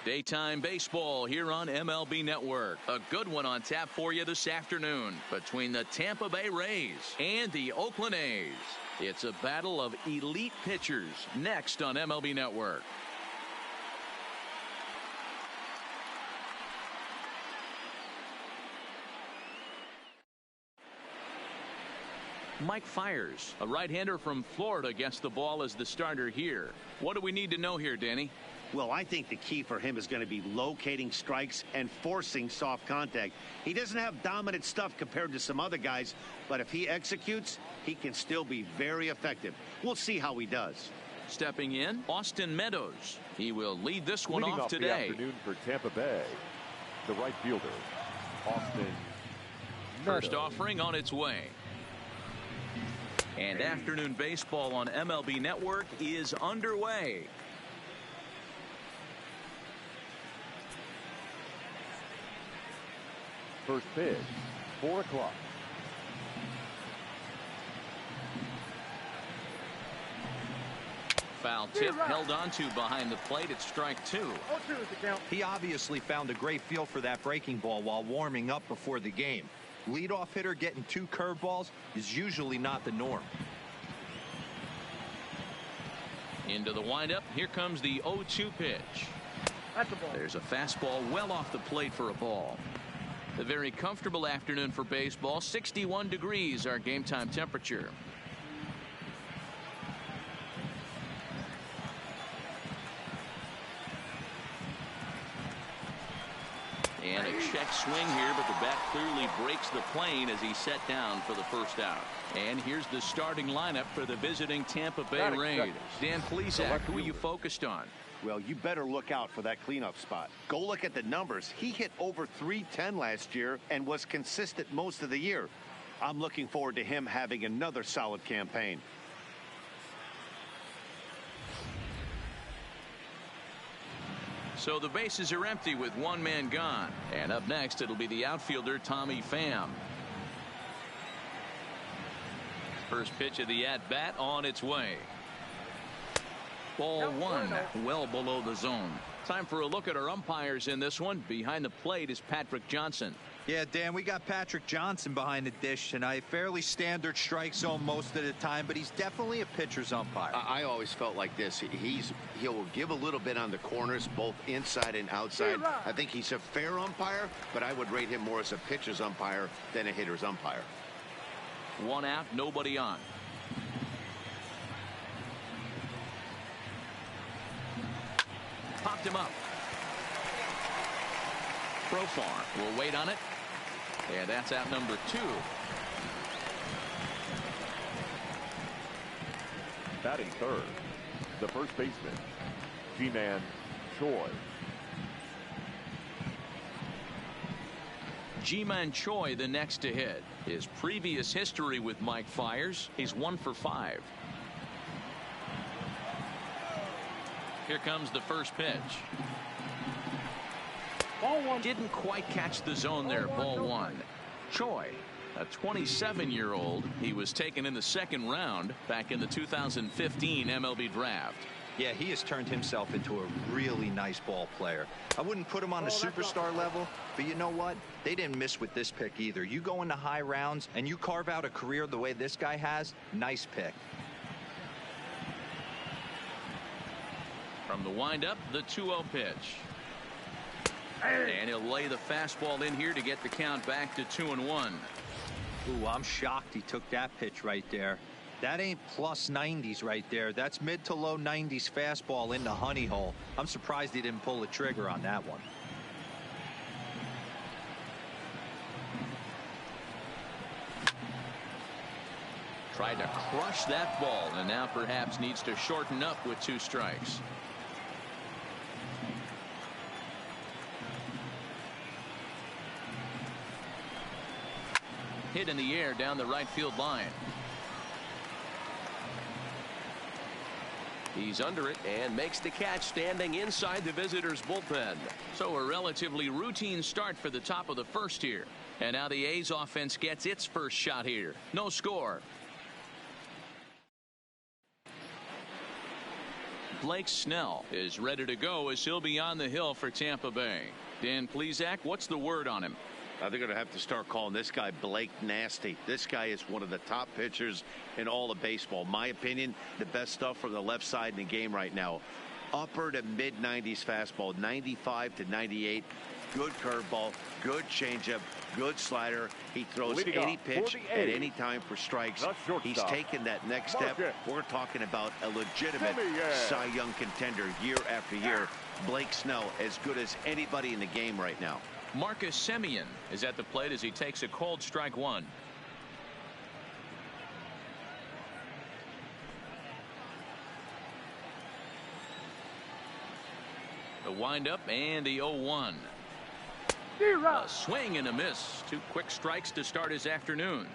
Daytime baseball here on MLB Network. A good one on tap for you this afternoon between the Tampa Bay Rays and the Oakland A's. It's a battle of elite pitchers next on MLB Network. Mike Fiers, a right-hander from Florida, gets the ball as the starter here. What do we need to know here, Danny? Well, I think the key for him is going to be locating strikes and forcing soft contact. He doesn't have dominant stuff compared to some other guys, but if he executes, he can still be very effective. We'll see how he does. Stepping in, Austin Meadows. He will lead this one Leading off today. The afternoon for Tampa Bay, the right fielder, Austin First Meadows. offering on its way. And afternoon baseball on MLB Network is underway. First pitch, 4 o'clock. Foul tip held onto behind the plate. It's strike 2. He obviously found a great feel for that breaking ball while warming up before the game. Leadoff hitter getting 2 curveballs is usually not the norm. Into the windup. Here comes the 0-2 pitch. That's a ball. There's a fastball well off the plate for a ball. A very comfortable afternoon for baseball. 61 degrees our game time temperature. And a check swing here, but the bat clearly breaks the plane as he's set down for the first out. And here's the starting lineup for the visiting Tampa Bay Rays. Dan Plesac, who are you focused on? Well, you better look out for that cleanup spot. Go look at the numbers. He hit over .310 last year and was consistent most of the year. I'm looking forward to him having another solid campaign. So the bases are empty with one man gone. And up next, it'll be the outfielder, Tommy Pham. First pitch of the at-bat on its way. Ball 1, well below the zone. Time for a look at our umpires in this one. Behind the plate is Patrick Johnson. Yeah, Dan, we got Patrick Johnson behind the dish tonight. Fairly standard strike zone most of the time, but he's definitely a pitcher's umpire. I always felt like this. He'll give a little bit on the corners, both inside and outside. I think he's a fair umpire, but I would rate him more as a pitcher's umpire than a hitter's umpire. 1 out, nobody on. Popped him up. Profar will wait on it. And that's out number 2. Batting third, the first baseman, Ji-Man Choi. Ji-Man Choi the next to hit. His previous history with Mike Fiers, he's 1 for 5. Here comes the first pitch. Ball 1. Didn't quite catch the zone there. Ball 1. Choi, a 27-year-old. He was taken in the second round back in the 2015 MLB draft. Yeah, he has turned himself into a really nice ball player. I wouldn't put him on the superstar level, but you know what? They didn't miss with this pick either. You go into high rounds and you carve out a career the way this guy has, nice pick. From the windup, the 2-0 pitch. And he'll lay the fastball in here to get the count back to 2-1. Ooh, I'm shocked he took that pitch right there. That ain't plus 90s right there. That's mid to low 90s fastball in the honey hole. I'm surprised he didn't pull the trigger on that one. Tried to crush that ball and now perhaps needs to shorten up with 2 strikes. Hit in the air down the right field line. He's under it and makes the catch standing inside the visitors' bullpen. So a relatively routine start for the top of the first here. And now the A's offense gets its first shot here. No score. Blake Snell is ready to go as he'll be on the hill for Tampa Bay. Dan Plesac, what's the word on him? They're going to have to start calling this guy Blake Nasty. This guy is one of the top pitchers in all of baseball. My opinion, the best stuff from the left side in the game right now. Upper to mid-90s fastball, 95 to 98. Good curveball, good changeup, good slider. He throws any pitch at any time for strikes. He's taken that next step. We're talking about a legitimate Cy Young contender year after year. Blake Snell, as good as anybody in the game right now. Marcus Semien is at the plate as he takes a cold strike one. The windup and the 0-1. A swing and a miss. 2 quick strikes to start his afternoon.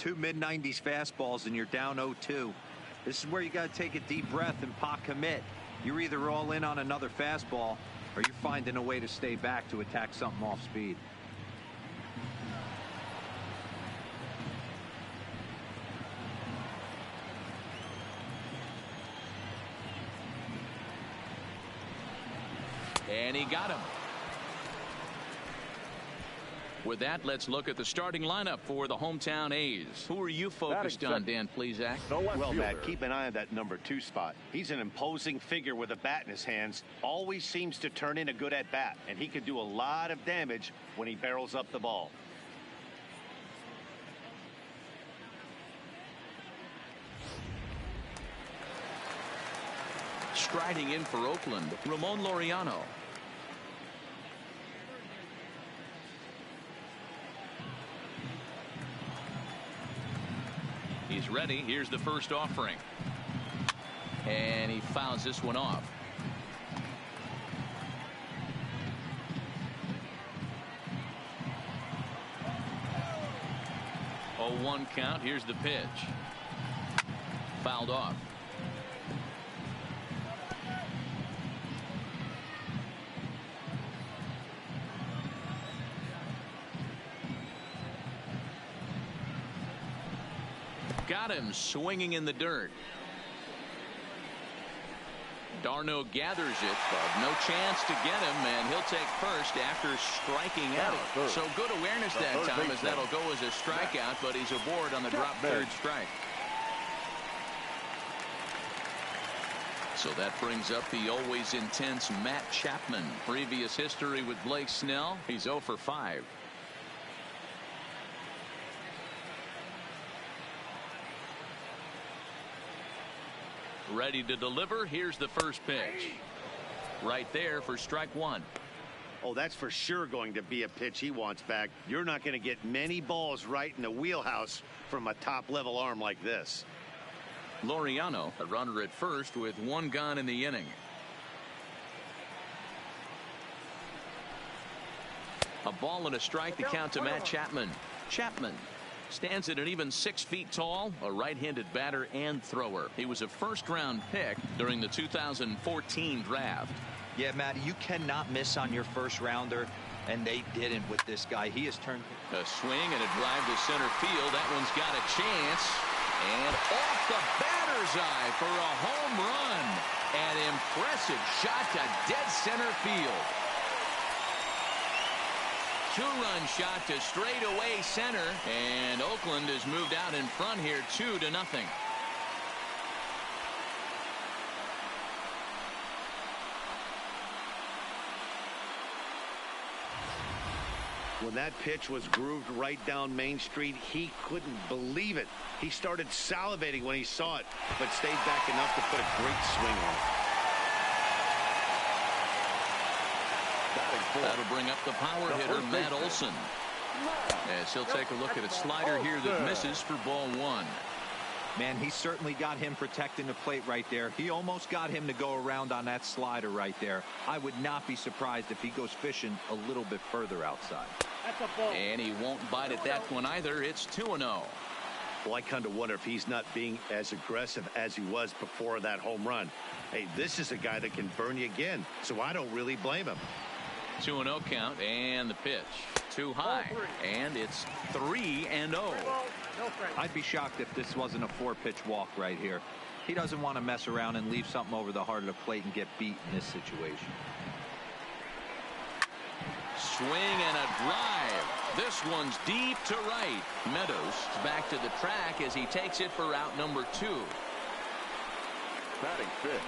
2 mid-90s fastballs and you're down 0-2. This is where you got to take a deep breath and pot commit. You're either all in on another fastball or you're finding a way to stay back to attack something off speed. And he got him. With that, let's look at the starting lineup for the hometown A's. Who are you focused on, Dan Plesac? Well, Matt, keep an eye on that number 2 spot. He's an imposing figure with a bat in his hands. Always seems to turn in a good at-bat, and he could do a lot of damage when he barrels up the ball. Striding in for Oakland, Ramon Laureano. He's ready. Here's the first offering. And he fouls this one off. Oh, 1 count. Here's the pitch. Fouled off. Got him swinging in the dirt. Darno gathers it, but no chance to get him, and he'll take first after striking out. So good awareness that time, as that'll go as a strikeout, but he's aboard on the drop third strike. So that brings up the always intense Matt Chapman. Previous history with Blake Snell, he's 0 for 5. Ready to deliver. Here's the first pitch. Right there for strike 1. Oh, that's for sure going to be a pitch he wants back. You're not going to get many balls right in the wheelhouse from a top-level arm like this. Laureano, a runner at first with 1 gone in the inning. A ball and a strike, the count to Matt Chapman. Chapman stands at an even 6 feet tall, a right-handed batter and thrower. He was a first-round pick during the 2014 draft. Yeah, Matt, you cannot miss on your first rounder, and they didn't with this guy. He has turned a swing and a drive to center field. That one's got a chance, and off the batter's eye for a home run. An impressive shot to dead center field. 2-run shot to straightaway center, and Oakland has moved out in front here 2-0. When that pitch was grooved right down Main Street, he couldn't believe it. He started salivating when he saw it, but stayed back enough to put a great swing on it. That'll bring up the power hitter, Matt Olson. As he'll take a look at a slider here that misses for ball 1. Man, he certainly got him protecting the plate right there. He almost got him to go around on that slider right there. I would not be surprised if he goes fishing a little bit further outside. And he won't bite at that one either. It's 2-0. Well, I kind of wonder if he's not being as aggressive as he was before that home run. Hey, this is a guy that can burn you again, so I don't really blame him. 2-0 count, and the pitch too high, and it's 3-0. I'd be shocked if this wasn't a 4-pitch walk right here. He doesn't want to mess around and leave something over the heart of the plate and get beat in this situation. Swing and a drive. This one's deep to right. Meadows back to the track as he takes it for out number 2. Batting fifth,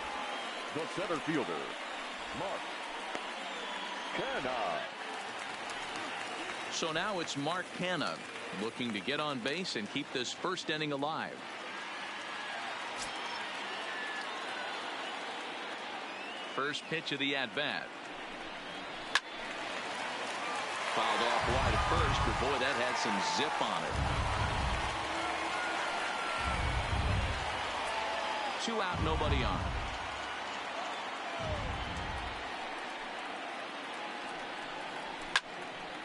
the center fielder, Mark Canha. So now it's Mark Canha looking to get on base and keep this first inning alive. First pitch of the at-bat. Fouled off wide at first, but boy, that had some zip on it. 2 out, nobody on.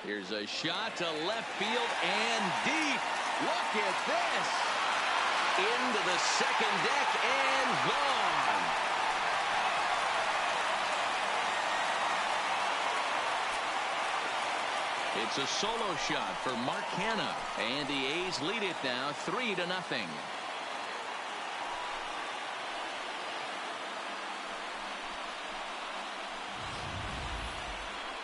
Here's a shot to left field and deep. Look at this. Into the second deck and gone. It's a solo shot for Mark Canha, and the A's lead it now 3-0.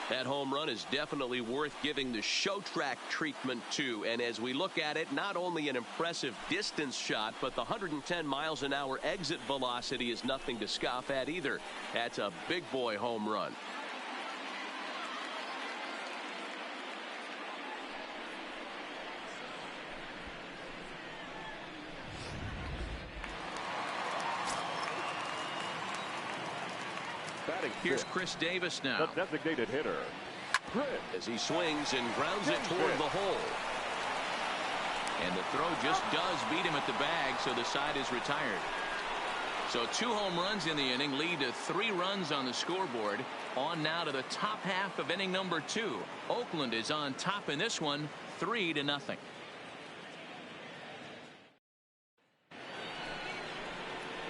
That home run is definitely worth giving the show track treatment to. And as we look at it, not only an impressive distance shot, but the 110 miles an hour exit velocity is nothing to scoff at either. That's a big boy home run. Here's Chris Davis now. The designated hitter, Chris. As he swings and grounds it toward the hole. And the throw just does beat him at the bag, so the side is retired. So 2 home runs in the inning lead to 3 runs on the scoreboard. On now to the top half of inning number 2. Oakland is on top in this one, 3-0.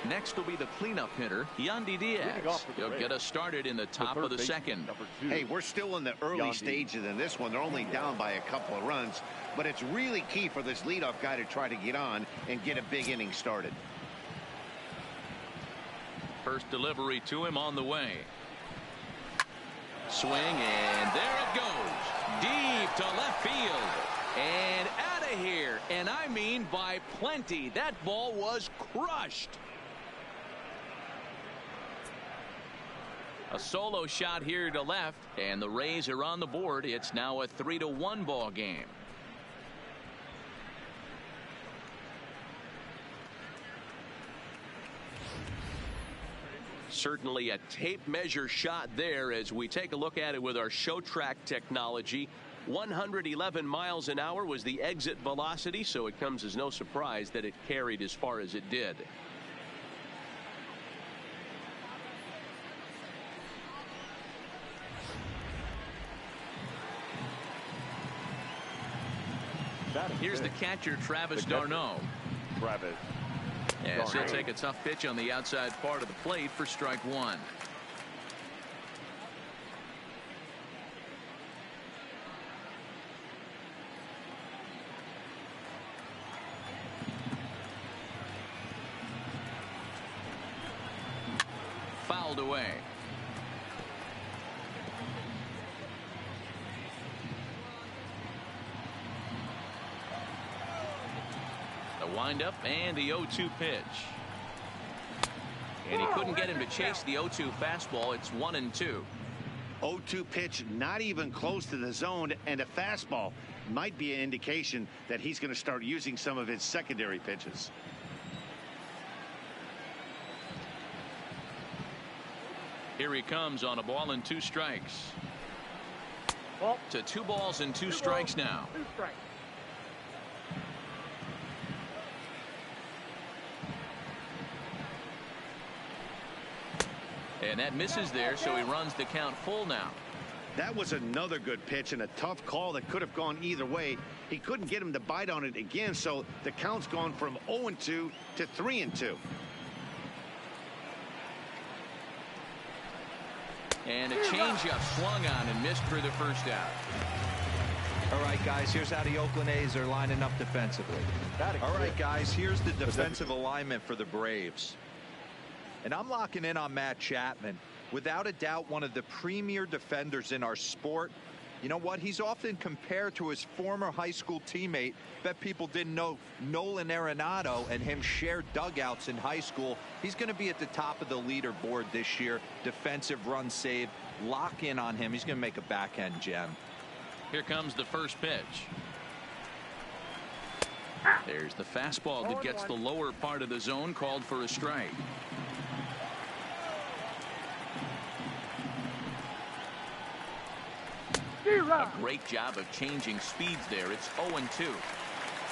Next will be the cleanup hitter, Yandy Diaz. He'll get us started in the top of the second. Hey, we're still in the early stages in this one. They're only down by a couple of runs, but it's really key for this leadoff guy to try to get on and get a big inning started. First delivery to him on the way. Swing, and there it goes. Deep to left field. And out of here. And I mean by plenty. That ball was crushed. A solo shot here to left, and the Rays are on the board. It's now a 3-1 ball game. Certainly a tape measure shot there as we take a look at it with our show track technology. 111 miles an hour was the exit velocity, so it comes as no surprise that it carried as far as it did. Here's the catcher, Travis d'Arnaud. Travis. As he'll take a tough pitch on the outside part of the plate for strike 1. Fouled away. Windup and the 0-2 pitch. And he couldn't get him to chase the 0-2 fastball. It's 1-2. 0-2 pitch, not even close to the zone, and a fastball might be an indication that he's going to start using some of his secondary pitches. Here he comes on a ball and 2 strikes. To 2 balls and 2 strikes now. And that misses there, so he runs the count full now. That was another good pitch and a tough call that could have gone either way. He couldn't get him to bite on it again, so the count's gone from 0-2 to 3-2. And a changeup swung on and missed for the first out. All right, guys, here's how the Oakland A's are lining up defensively. All right, guys, here's the defensive alignment for the Braves. And I'm locking in on Matt Chapman. Without a doubt, one of the premier defenders in our sport. You know what? He's often compared to his former high school teammate. Bet people didn't know Nolan Arenado and him shared dugouts in high school. He's going to be at the top of the leaderboard this year. Defensive run saved. Lock in on him. He's going to make a backhand gem. Here comes the first pitch. There's the fastball that gets the lower part of the zone, called for a strike. A great job of changing speeds there. It's 0-2.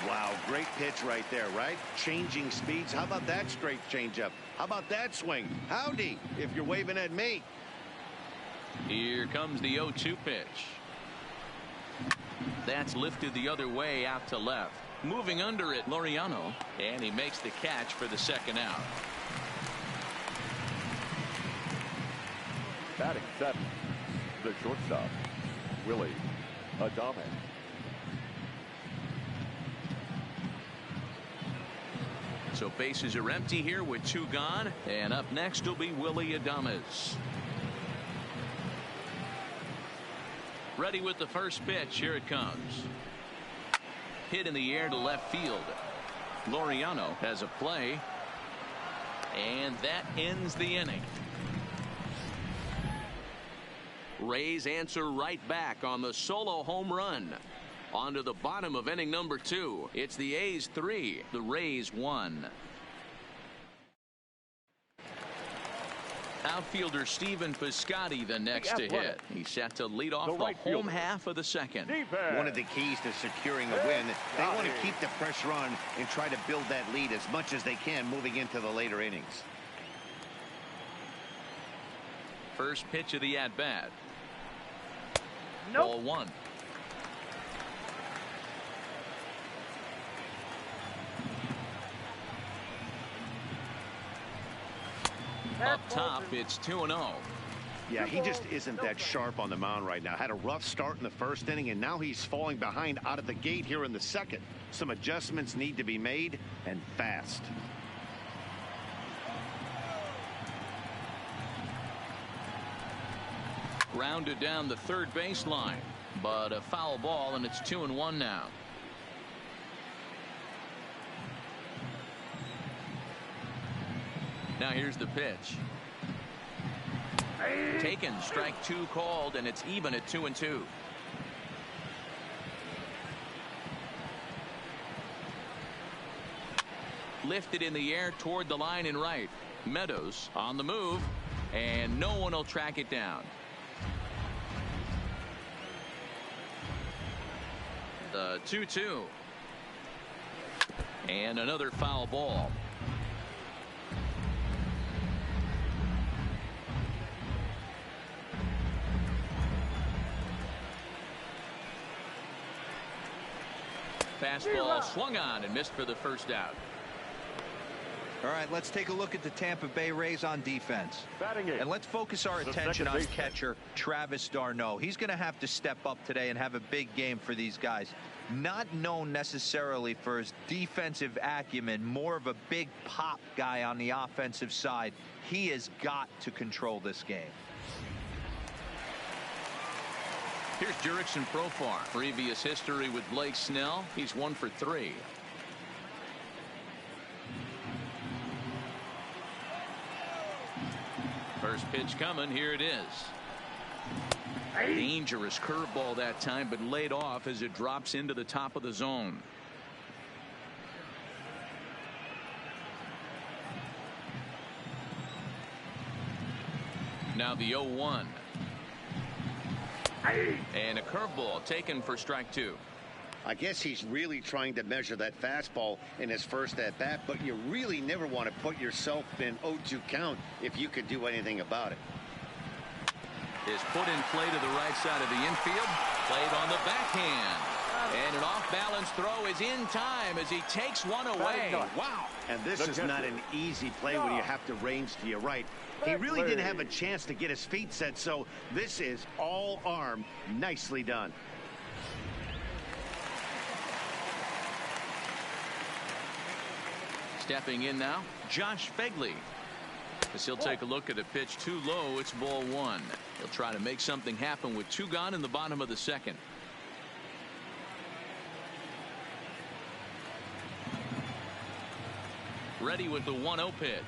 Wow, great pitch right there, right? Changing speeds. How about that straight changeup? How about that swing? Howdy, if you're waving at me. Here comes the 0-2 pitch. That's lifted the other way out to left. Moving under it, Laureano, and he makes the catch for the second out. Batting seventh, the shortstop, Willie Adames. So bases are empty here with 2 gone, and up next will be Willie Adames. Ready with the first pitch. Here it comes. Hit in the air to left field. Laureano has a play, and that ends the inning. Rays answer right back on the solo home run. On to the bottom of inning number 2. It's the A's 3, the Rays 1. Outfielder Stephen Piscotty the next to hit. He's set to lead off the home half of the second. One of the keys to securing a win, they want to keep the pressure on and try to build that lead as much as they can moving into the later innings. First pitch of the at-bat. Ball 1. Up top, it's 2-0. Yeah, he just isn't that sharp on the mound right now. Had a rough start in the first inning, and now he's falling behind out of the gate here in the second. Some adjustments need to be made, and fast. Grounded down the third baseline, but a foul ball, and it's 2-1 now. Now here's the pitch. Taken, strike 2 called, and it's even at 2-2. Lifted in the air toward the line and right. Meadows on the move, and no one will track it down. The 2-2. And another foul ball. Fastball swung on and missed for the first out. All right, let's take a look at the Tampa Bay Rays on defense. And let's focus our attention on catcher Travis d'Arnaud. He's going to have to step up today and have a big game for these guys. Not known necessarily for his defensive acumen, more of a big pop guy on the offensive side. He has got to control this game. Here's Jurickson Profar. Previous history with Blake Snell. He's 1 for 3. First pitch coming. Here it is. Dangerous curveball that time, but laid off as it drops into the top of the zone. Now the 0-1. And a curveball taken for strike 2. I guess he's really trying to measure that fastball in his first at bat, but you really never want to put yourself in 0-2 count if you could do anything about it. Is put in play to the right side of the infield. Played on the backhand. And an off-balance throw is in time as he takes one away. Wow. And this is not an easy play when you have to range to your right. He really didn't have a chance to get his feet set, so this is all arm. Nicely done. Stepping in now, Josh Fegley. As he'll take a look at a pitch too low. It's ball one. He'll try to make something happen with two gone in the bottom of the second. Ready with the 1-0 pitch.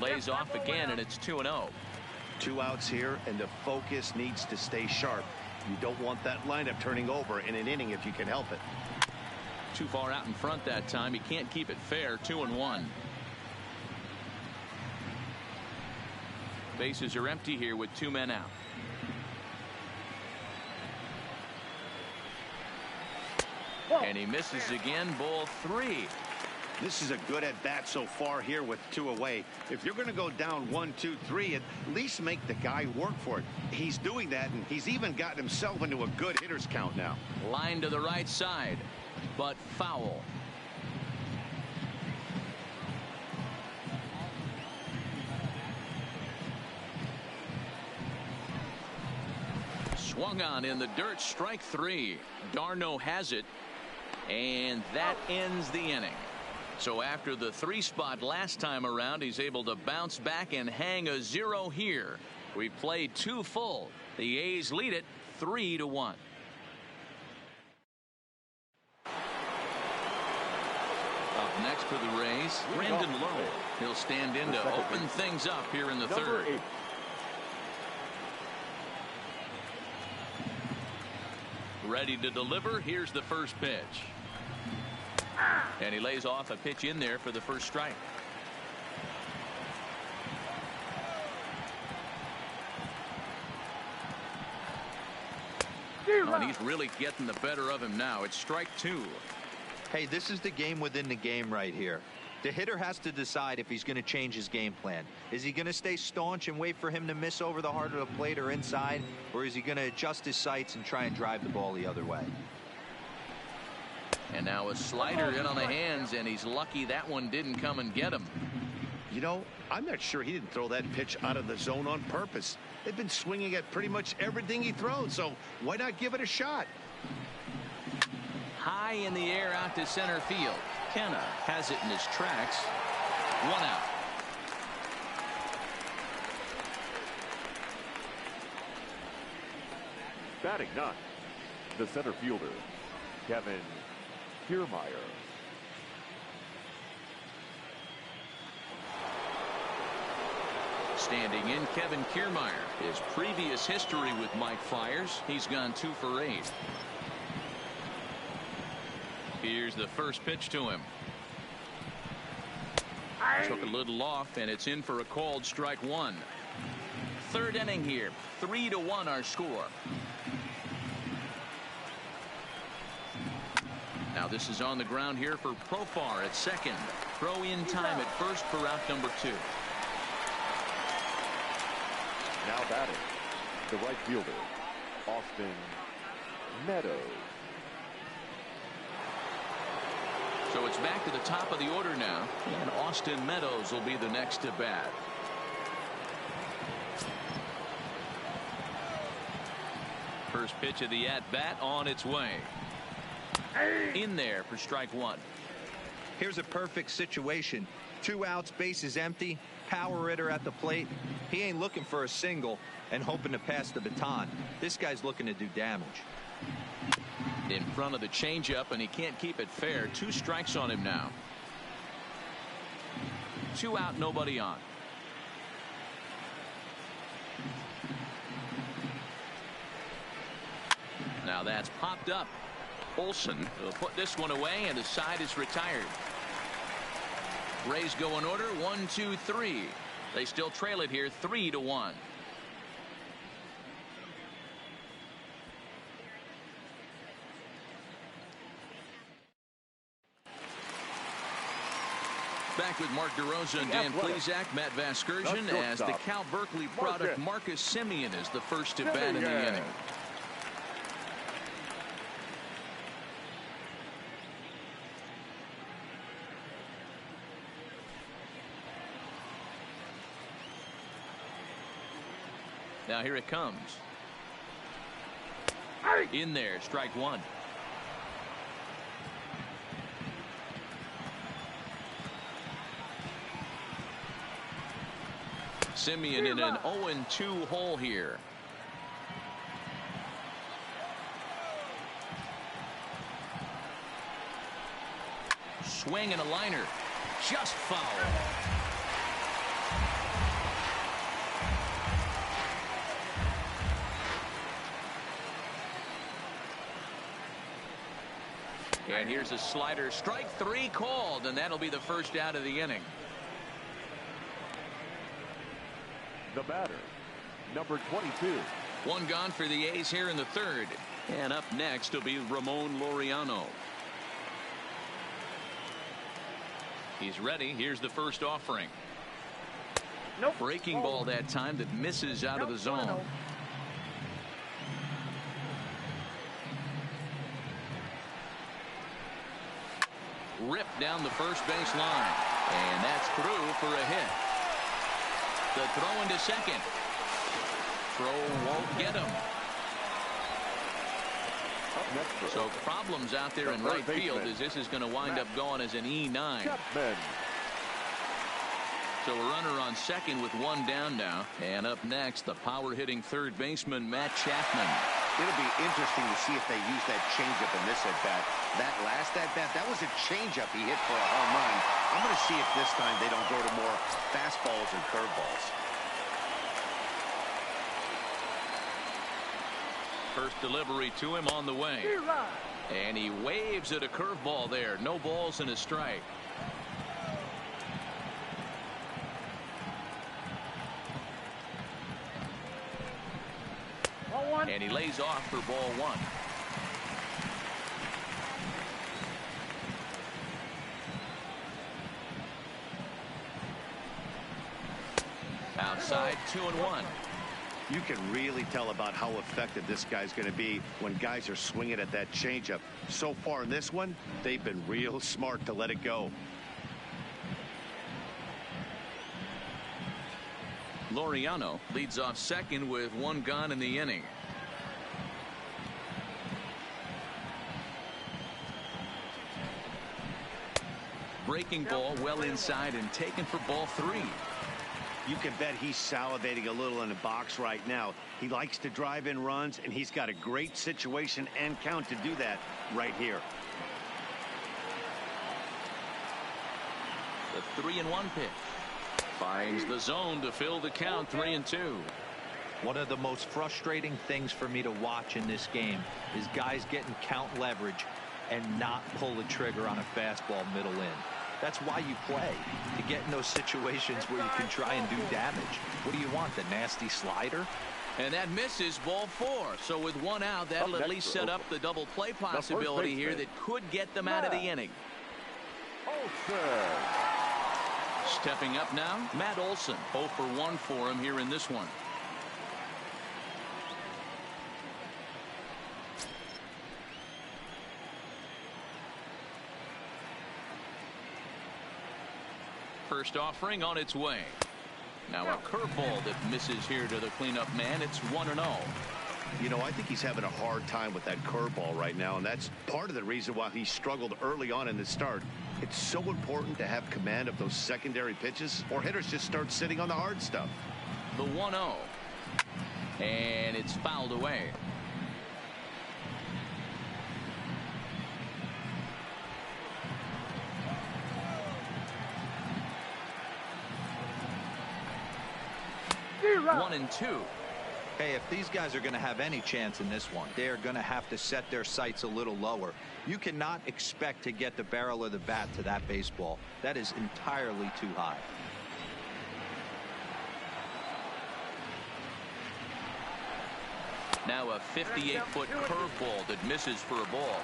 Lays off again, and it's 2-0. 2 outs here, and the focus needs to stay sharp. You don't want that lineup turning over in an inning if you can help it. Too far out in front that time. He can't keep it fair. 2-1. Bases are empty here with 2 men out. And he misses again. Ball 3. This is a good at bat so far here with 2 away. If you're going to go down 1, 2, 3, at least make the guy work for it. He's doing that, and he's even gotten himself into a good hitter's count now. Line to the right side, but foul. Swung on in the dirt. Strike 3. Darno has it, and that ends the inning. So after the 3 spot last time around, he's able to bounce back and hang a 0 here. We've played 2 full. The A's lead it 3-1. Up next for the Rays, Brandon Lowe. He'll stand in to open things up here in the third. Ready to deliver. Here's the first pitch. And he lays off a pitch in there for the first strike. Oh, and he's really getting the better of him now. It's strike 2. Hey, this is the game within the game right here. The hitter has to decide if he's going to change his game plan. Is he going to stay staunch and wait for him to miss over the heart of the plate or inside? Or is he going to adjust his sights and try and drive the ball the other way? And now a slider in on the hands, and he's lucky that one didn't come and get him. You know, I'm not sure he didn't throw that pitch out of the zone on purpose. They've been swinging at pretty much everything he throws, so why not give it a shot? High in the air out to center field. Kenna has it in his tracks. 1 out. Batting 9, the center fielder, Kevin Kiermaier. Standing in, Kevin Kiermaier. His previous history with Mike Fiers, he's gone 2 for 8. Here's the first pitch to him. Took a little off, and it's in for a called strike 1. Third inning here. 3-1 our score. Now this is on the ground here for Profar at second. Throw in time at first for out number 2. Now batting, the right fielder, Austin Meadows. So it's back to the top of the order now, and Austin Meadows will be the next to bat. First pitch of the at-bat on its way. In there for strike 1. Here's a perfect situation. 2 outs, bases empty, power hitter at the plate. He ain't looking for a single and hoping to pass the baton. This guy's looking to do damage. In front of the changeup, and he can't keep it fair. 2 strikes on him now. 2 out, nobody on. Now that's popped up. Olsen will put this one away, and the side is retired. Rays go in order. 1, 2, 3. They still trail it here 3-1. Back with Mark DeRosa and Dan Plesac, Matt Vasgersian, as the Cal Berkeley product Marcus Semien is the first to bat in the inning. Now here it comes. In there, strike 1. Simeon in an 0-2 hole here. Swing and a liner. Just foul. And here's a slider. Strike 3 called, and that'll be the first out of the inning. The batter, number 22. One gone for the A's here in the third. And up next will be Ramon Laureano. He's ready. Here's the first offering. Nope. Breaking ball that time that misses out of the zone. Ripped down the first base line. And that's through for a hit. The throw into second. Throw won't get him. So problems out there in right field as this is going to wind up going as an E9. So a runner on second with one down now. And up next, the power hitting third baseman, Matt Chapman. It'll be interesting to see if they use that changeup in this at-bat. That last at-bat, that was a changeup he hit for a home run. I'm going to see if this time they don't go to more fastballs and curveballs. First delivery to him on the way. And he waves at a curveball there. No balls and a strike. And he lays off for ball 1. Outside 2-1. You can really tell about how effective this guy's going to be when guys are swinging at that changeup. So far in this one, they've been real smart to let it go. Laureano leads off second with one gone in the inning. Breaking ball well inside and taken for ball 3. You can bet he's salivating a little in the box right now. He likes to drive in runs, and he's got a great situation and count to do that right here. The 3-1 pitch. Finds the zone to fill the count. 3-2. One of the most frustrating things for me to watch in this game is guys getting count leverage and not pull the trigger on a fastball middle in. That's why you play, to get in those situations where you can try and do damage. What do you want, the nasty slider? And that misses, ball 4. So with one out, that'll at least set up the double play possibility here that could get them out of the inning. Stepping up now, Matt Olson. 0 for 1 for him here in this one. First offering on its way. Now a curveball that misses here to the cleanup man. It's 1-0. You know, I think he's having a hard time with that curveball right now, and that's part of the reason why he struggled early on in the start. It's so important to have command of those secondary pitches, or hitters just start sitting on the hard stuff. The 1-0. And it's fouled away. One and 2. Hey, if these guys are going to have any chance in this one, they're going to have to set their sights a little lower. You cannot expect to get the barrel of the bat to that baseball. That is entirely too high. Now a 58-foot curveball that misses for a ball.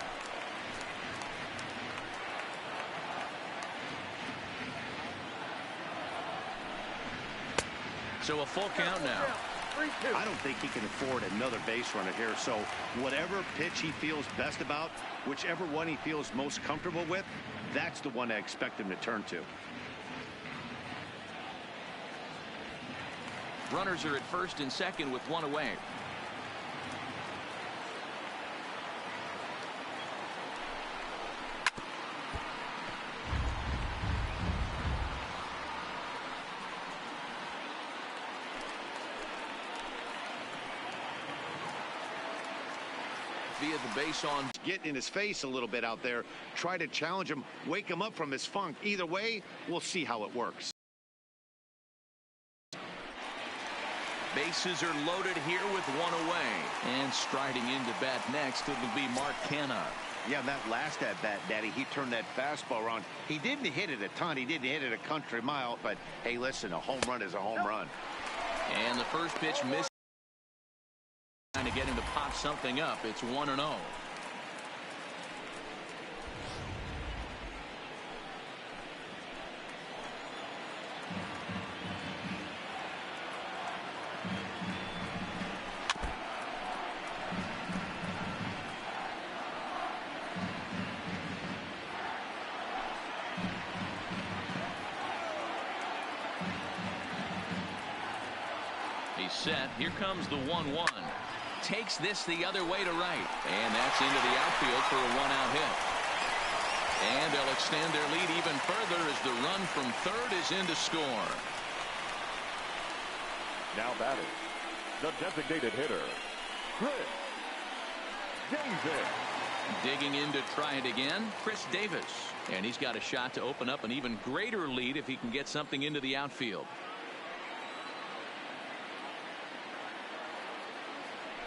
So a full count now. I don't think he can afford another base runner here. So whatever pitch he feels best about, whichever one he feels most comfortable with, that's the one I expect him to turn to. Runners are at first and second with one away. at the base on. Get in his face a little bit out there. Try to challenge him, wake him up from his funk. Either way, we'll see how it works. Bases are loaded here with one away. And striding into bat next, it'll be Mark Canha. Yeah, that last at-bat, Daddy, he turned that fastball around. He didn't hit it a ton. He didn't hit it a country mile. But, hey, listen, a home run is a home run. And the first pitch missed. Trying to get him to pop something up. It's 1-0. He's set. Here comes the 1-1. Takes this the other way to right. And that's into the outfield for a one-out hit. And they'll extend their lead even further as the run from third is in to score. Now batting, the designated hitter, Chris Davis. Digging in to try it again, Chris Davis. And he's got a shot to open up an even greater lead if he can get something into the outfield.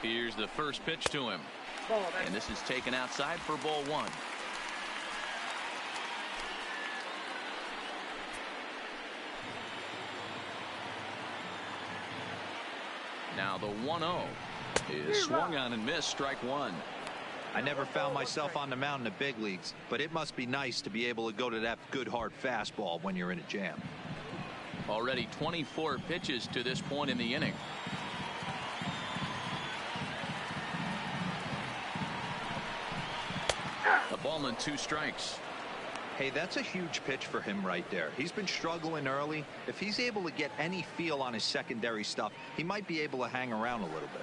Here's the first pitch to him. And this is taken outside for ball one. Now the 1-0 is swung on and missed, strike one. I never found myself on the mound in the big leagues, but it must be nice to be able to go to that good hard fastball when you're in a jam. Already 24 pitches to this point in the inning. A ball and 2 strikes. Hey, that's a huge pitch for him right there. He's been struggling early. If he's able to get any feel on his secondary stuff, he might be able to hang around a little bit.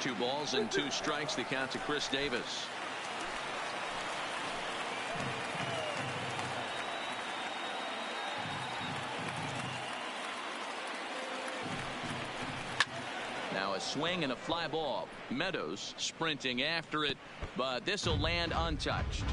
Two balls and 2 strikes, the count to Chris Davis. Now a swing and a fly ball. Meadows sprinting after it, but this will land untouched.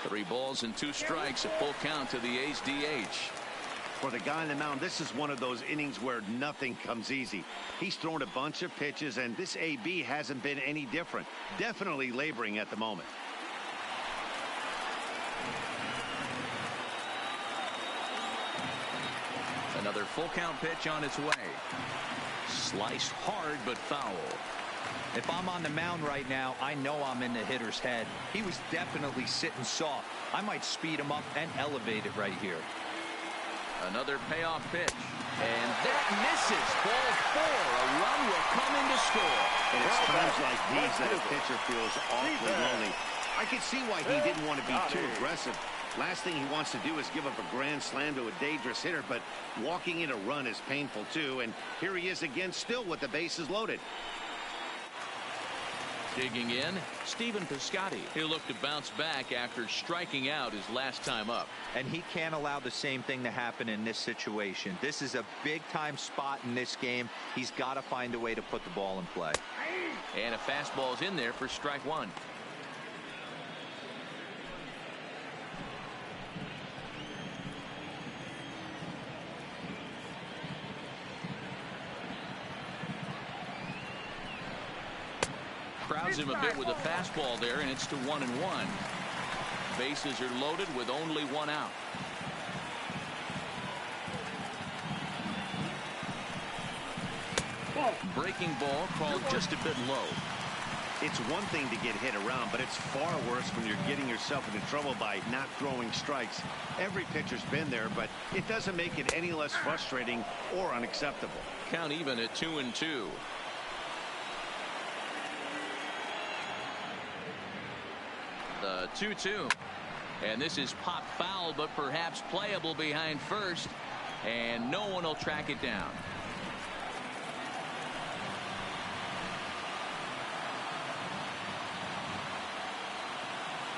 Three balls and 2 strikes, a full count to the A's DH. For the guy on the mound, this is one of those innings where nothing comes easy. He's thrown a bunch of pitches, and this AB hasn't been any different. Definitely laboring at the moment. Another full count pitch on its way. Sliced hard but foul. If I'm on the mound right now, I know I'm in the hitter's head. He was definitely sitting soft. I might speed him up and elevate it right here. Another payoff pitch. And that misses. Ball 4. A run will come in to score. And it's times like these that a pitcher feels awfully lonely. I can see why he didn't want to be too aggressive. Last thing he wants to do is give up a grand slam to a dangerous hitter, but walking in a run is painful too. And here he is again, still with the bases loaded. Digging in, Stephen Piscotty. He'll look to bounce back after striking out his last time up. And he can't allow the same thing to happen in this situation. This is a big-time spot in this game. He's got to find a way to put the ball in play. And a fastball's in there for strike one. Crowds him a bit with a fastball there, and it's to 1-1. Bases are loaded with only 1 out. Breaking ball called just a bit low. It's one thing to get hit around, but it's far worse when you're getting yourself into trouble by not throwing strikes. Every pitcher's been there, but it doesn't make it any less frustrating or unacceptable. Count even at 2-2. The 2-2. And this is pop foul, but perhaps playable behind first. And no one will track it down.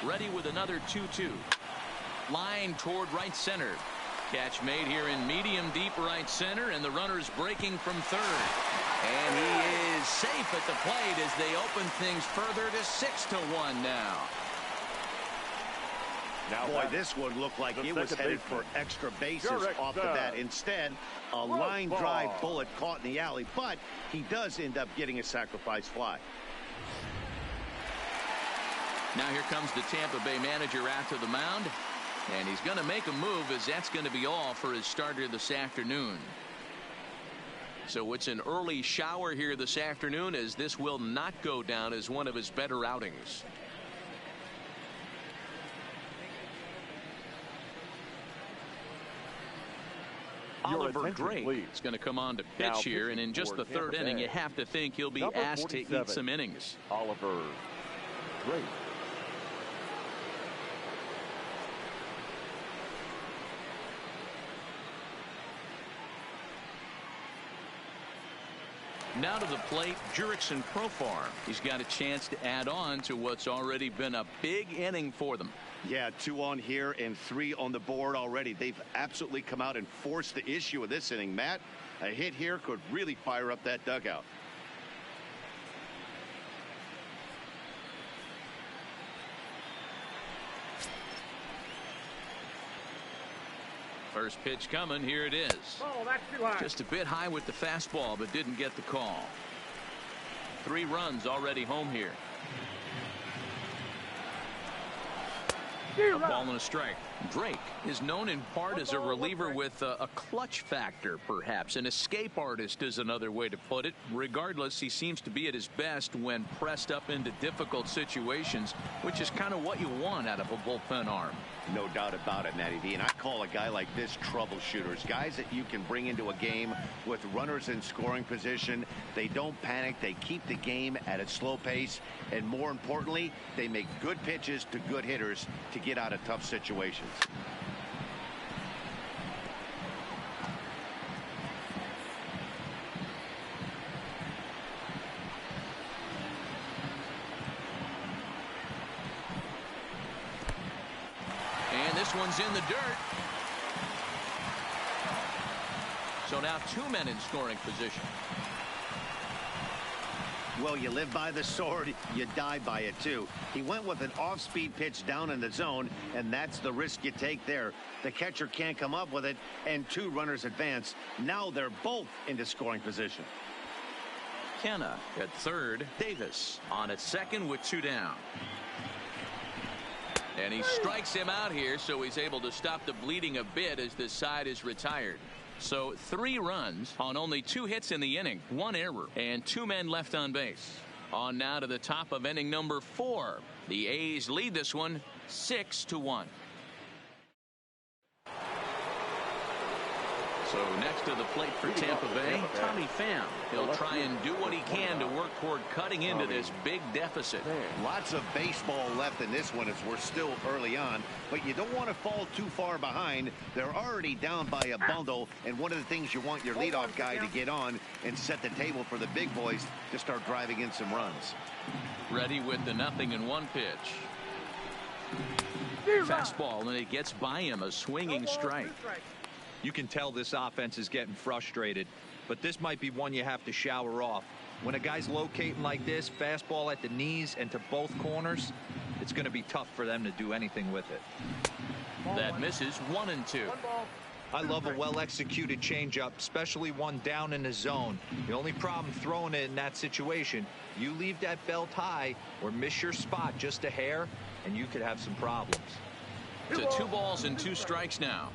Ready with another 2-2. Line toward right center. Catch made here in medium deep right center, and the runner's breaking from third. And he is safe at the plate as they open things further to 6-1 now. Boy, this one looked like it was headed for extra bases off the bat. Instead, a line drive bullet caught in the alley, but he does end up getting a sacrifice fly. Now here comes the Tampa Bay manager out to the mound, and he's going to make a move, as that's going to be all for his starter this afternoon. So it's an early shower here this afternoon, as this will not go down as one of his better outings. Oliver Drake is going to come on to pitch here, and in just the third inning, you have to think he'll be asked to eat some innings. Oliver Drake. Now to the plate, Jurickson Profar. He's got a chance to add on to what's already been a big inning for them. Yeah, 2 on here and 3 on the board already. They've absolutely come out and forced the issue of this inning. Matt, a hit here could really fire up that dugout. First pitch coming. Here it is. Oh, that's too high. Just a bit high with the fastball, but didn't get the call. 3 runs already home here. A ball and a strike. Drake is known in part as a reliever with a clutch factor, perhaps. An escape artist is another way to put it. Regardless, he seems to be at his best when pressed up into difficult situations, which is kind of what you want out of a bullpen arm. No doubt about it, Matty D. And I call a guy like this troubleshooters. Guys that you can bring into a game with runners in scoring position. They don't panic. They keep the game at a slow pace. And more importantly, they make good pitches to good hitters to get out of tough situations. And this one's in the dirt. So now 2 men in scoring position. Well, you live by the sword, you die by it too. He went with an off-speed pitch down in the zone, and that's the risk you take there. The catcher can't come up with it, and 2 runners advance. Now they're both into scoring position. Kenna at third. Davis on at second with 2 down. And he strikes him out here, so he's able to stop the bleeding a bit as this side is retired. So 3 runs on only 2 hits in the inning, 1 error, and 2 men left on base. On now to the top of inning number 4. The A's lead this one 6-1. So next to the plate for Tampa Bay, Tommy Pham. He'll try and do what he can to work toward cutting into this big deficit. Lots of baseball left in this one as we're still early on, but you don't want to fall too far behind. They're already down by a bundle, and one of the things you want your leadoff guy to get on and set the table for the big boys to start driving in some runs. Ready with the 0-1 pitch. Fastball, and it gets by him, a swinging strike. You can tell this offense is getting frustrated, but this might be one you have to shower off. When a guy's locating like this, fastball at the knees and to both corners, it's going to be tough for them to do anything with it. That misses 1-2. I love a well-executed changeup, especially one down in the zone. The only problem throwing it in that situation, you leave that belt high or miss your spot just a hair, and you could have some problems. To 2 balls and 2 strikes now.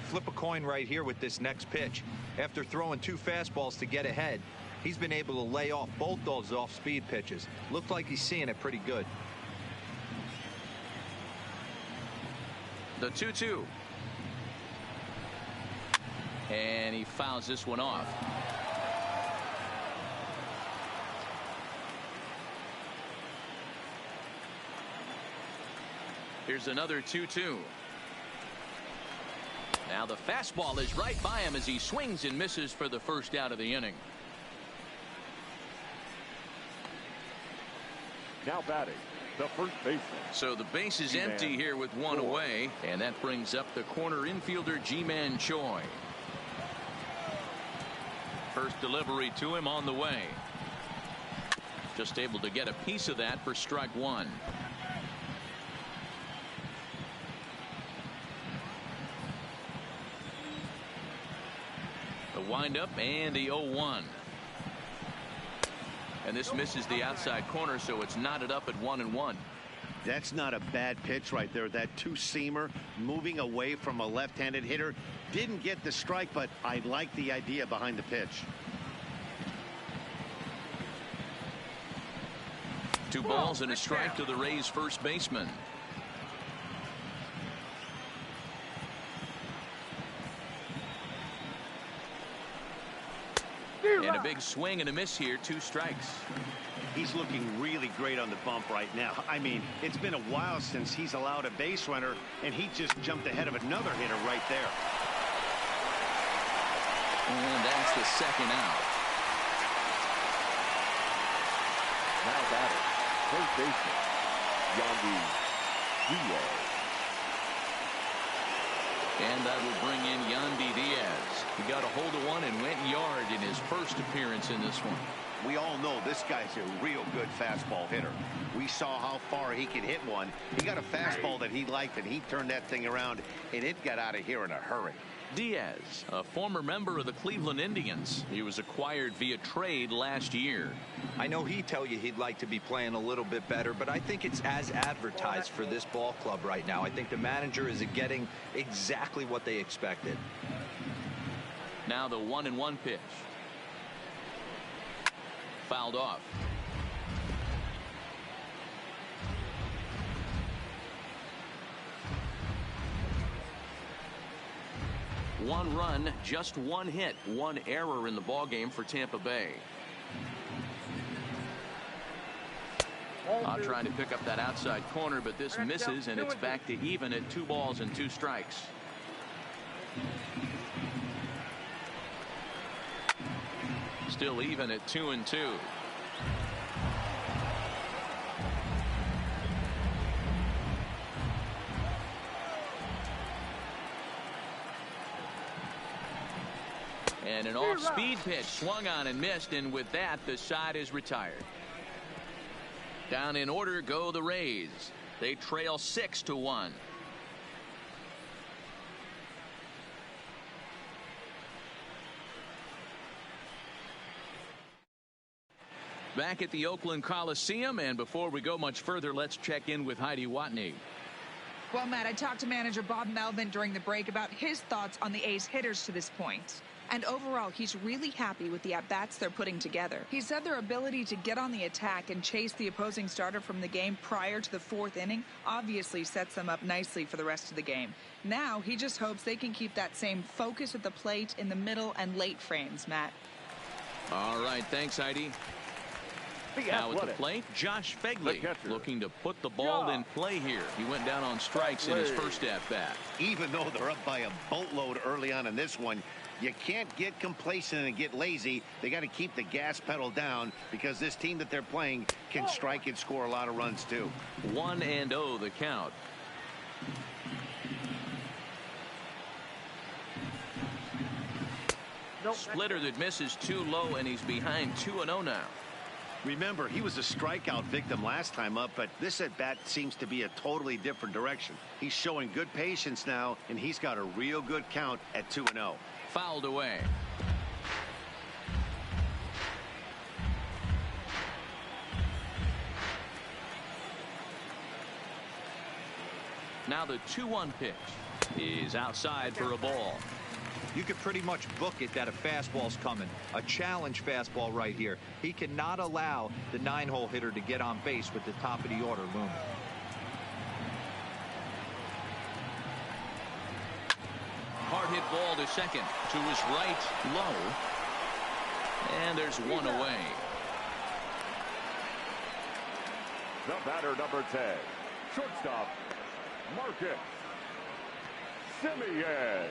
Flip a coin right here with this next pitch. After throwing 2 fastballs to get ahead, he's been able to lay off both those off-speed pitches. Looks like he's seeing it pretty good. The 2-2. And he fouls this one off. Here's another 2-2. Now the fastball is right by him as he swings and misses for the first out of the inning. Now batting, the first baseman. So the base is empty here with one away, and that brings up the corner infielder Ji-Man Choi. First delivery to him on the way. Just able to get a piece of that for strike one. The windup and the 0-1. And this misses the outside corner, so it's knotted up at 1-1. That's not a bad pitch right there. That two-seamer moving away from a left-handed hitter. Didn't get the strike, but I like the idea behind the pitch. 2 balls and a strike to the Rays first baseman. And a big swing and a miss here. 2 strikes. He's looking really great on the bump right now. I mean, it's been a while since he's allowed a base runner, and he just jumped ahead of another hitter right there. And that's the second out. Now batter, first baseman, Yandy Diaz. And that will bring in Yandy Diaz. He got a hold of one and went yard in his first appearance in this one. We all know this guy's a real good fastball hitter. We saw how far he could hit one. He got a fastball that he liked, and he turned that thing around, and it got out of here in a hurry. Diaz, a former member of the Cleveland Indians. He was acquired via trade last year. I know he'd tell you he'd like to be playing a little bit better, but I think it's as advertised for this ball club right now. I think the manager is getting exactly what they expected. Now the 1-1 pitch. Fouled off. One run, just one hit, one error in the ballgame for Tampa Bay. Trying to pick up that outside corner, but this misses, and it's back to even at 2 balls and 2 strikes. Still even at 2-2. And an off-speed pitch swung on and missed, and with that, the side is retired. Down in order go the Rays. They trail 6-1. Back at the Oakland Coliseum, and before we go much further, let's check in with Heidi Watney. Well, Matt, I talked to manager Bob Melvin during the break about his thoughts on the A's hitters to this point. And overall, he's really happy with the at-bats they're putting together. He said their ability to get on the attack and chase the opposing starter from the game prior to the 4th inning obviously sets them up nicely for the rest of the game. Now, he just hopes they can keep that same focus at the plate in the middle and late frames, Matt. All right, thanks, Heidi. Now at the plate, Josh Fegley looking to put the ball in play here. He went down on strikes in his first at-bat. Even though they're up by a boatload early on in this one, you can't get complacent and get lazy. They got to keep the gas pedal down because this team that they're playing can strike and score a lot of runs too. 1-0 the count. Splitter that misses too low, and he's behind 2-0 now. Remember, he was a strikeout victim last time up, but this at-bat seems to be a totally different direction. He's showing good patience now, and he's got a real good count at 2-0. Fouled away. Now the 2-1 pitch is outside for a ball. You could pretty much book it that a fastball's coming. A challenge fastball right here. He cannot allow the 9-hole hitter to get on base with the top of the order looming. Hard hit ball to second. To his right, low. And there's one away. The batter, number 10, shortstop, Marcus Semien.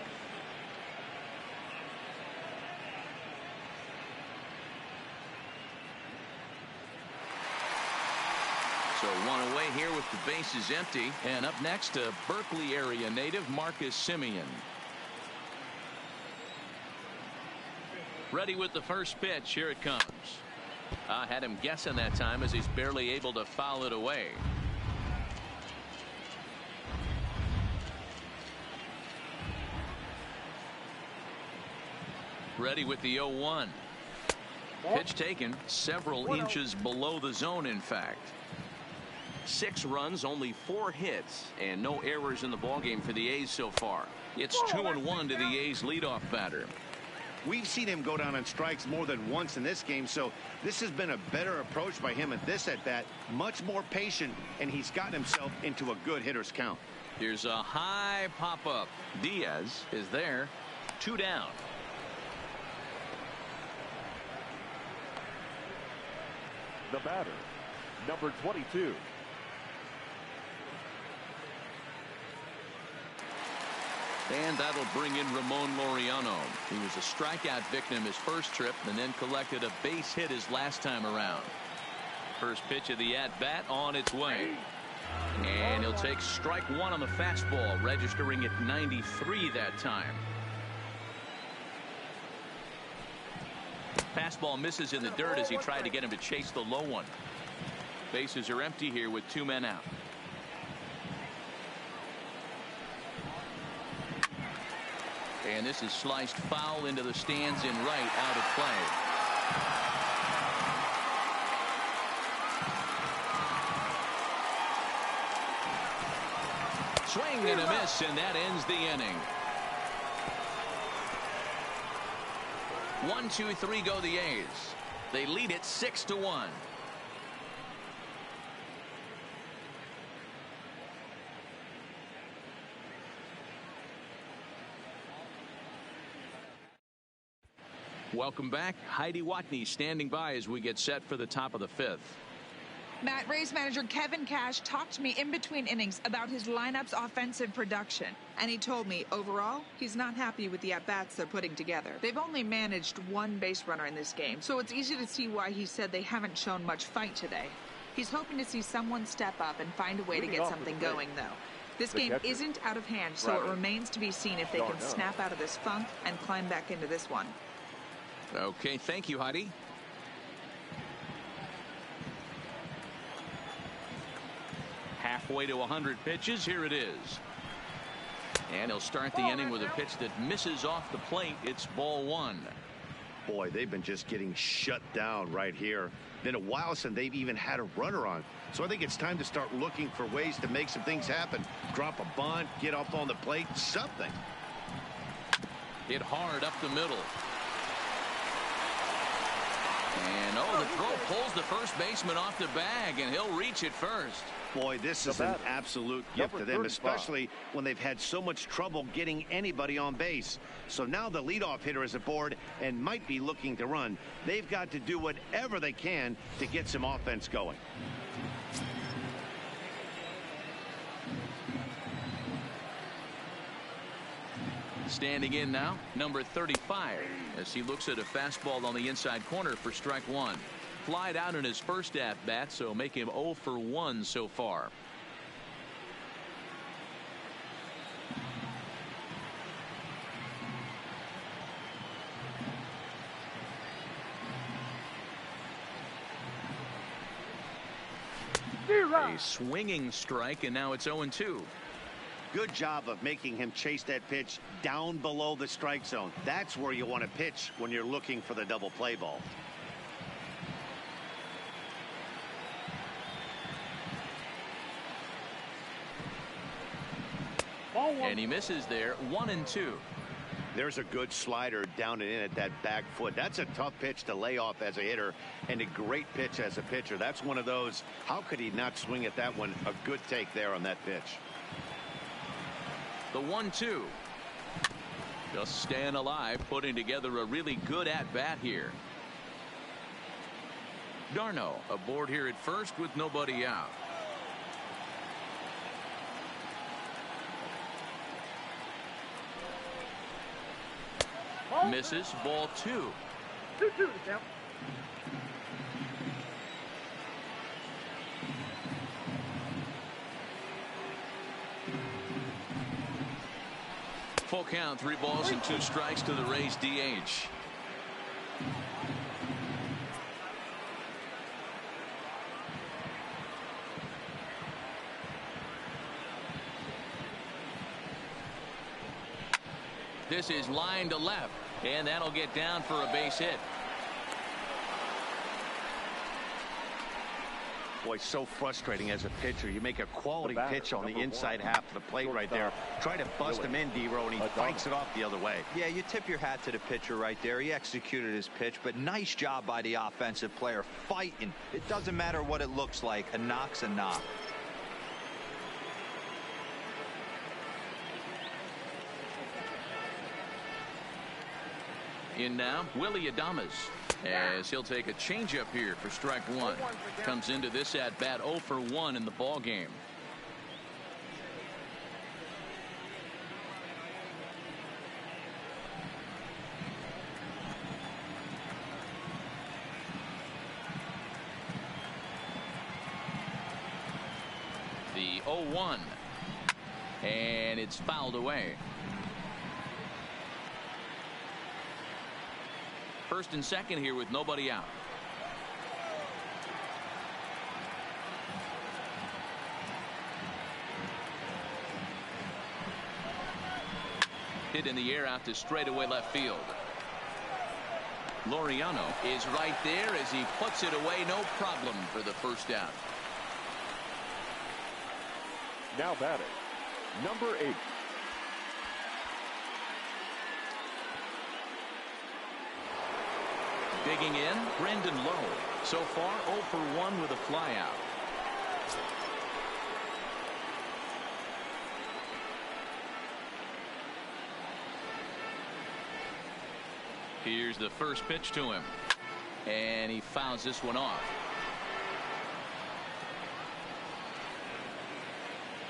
So one away here with the bases empty. And up next, a Berkeley area native, Marcus Simeon. Ready with the first pitch. Here it comes. Had him guessing that time as he's barely able to foul it away. Ready with the 0-1. Pitch taken several inches below the zone, in fact. 6 runs, only 4 hits, and no errors in the ballgame for the A's so far. It's 2-1 to the A's leadoff batter. We've seen him go down on strikes more than once in this game, so this has been a better approach by him at this at-bat. Much more patient, and he's gotten himself into a good hitter's count. Here's a high pop-up. Diaz is there. 2 down. The batter, number 22. And that'll bring in Ramon Laureano. He was a strikeout victim his first trip and then collected a base hit his last time around. First pitch of the at-bat on its way. And he'll take strike 1 on the fastball, registering at 93 that time. Fastball misses in the dirt as he tried to get him to chase the low one. Bases are empty here with 2 men out. And this is sliced foul into the stands in right, out of play. Swing and a miss, and that ends the inning. 1, 2, 3 go the A's. They lead it 6-1. Welcome back. Heidi Watney standing by as we get set for the top of the 5th. Matt, Rays manager Kevin Cash talked to me in between innings about his lineup's offensive production. And he told me, overall, he's not happy with the at-bats they're putting together. They've only managed 1 base runner in this game, so it's easy to see why he said they haven't shown much fight today. He's hoping to see someone step up and find a way to get something going, though. This game isn't out of hand, so it remains to be seen if they can snap out of this funk and climb back into this one. Okay, thank you, Heidi. Halfway to 100 pitches. Here it is. And he'll start the inning with a pitch that misses off the plate. It's ball 1. Boy, they've been just getting shut down right here. Been a while since they've even had a runner on. So I think it's time to start looking for ways to make some things happen. Drop a bunt, get up on the plate, something. Hit hard up the middle. And the throw pulls the first baseman off the bag, and he'll reach it first. Boy, this is an absolute gift to them, especially when they've had so much trouble getting anybody on base. So now the leadoff hitter is aboard and might be looking to run. They've got to do whatever they can to get some offense going. Standing in now, number 35, as he looks at a fastball on the inside corner for strike 1. Flied out in his first at-bat, so make him 0 for 1 so far. A swinging strike, and now it's 0-2. Good job of making him chase that pitch down below the strike zone. That's where you want to pitch when you're looking for the double play ball. And he misses there. 1-2. There's a good slider down and in at that back foot. That's a tough pitch to lay off as a hitter, and a great pitch as a pitcher. That's one of those. How could he not swing at that one? A good take there on that pitch. The 1-2. Just staying alive, putting together a really good at-bat here. Darno aboard here at first with nobody out. Misses. Ball 2. 2-2 to count. Full count, 3 balls and 2 strikes to the Rays DH. This is line to left, and that'll get down for a base hit. Boy, so frustrating as a pitcher. You make a quality pitch on the inside half of the plate right there. Try to bust him in, D-Row, and he fights it off the other way. Yeah, you tip your hat to the pitcher right there. He executed his pitch, but nice job by the offensive player fighting. It doesn't matter what it looks like. A knock's a knock. In now, Willie Adames, as he'll take a changeup here for strike 1. Comes into this at bat 0 for 1 in the ball game. The 0-1, and it's fouled away. First and second here with nobody out. Hit in the air out to straightaway left field. Laureano is right there as he puts it away, no problem for the first out. Now batting, number 8. Digging in, Brendan Lowe. So far 0 for 1 with a flyout. Here's the first pitch to him, and he fouls this one off.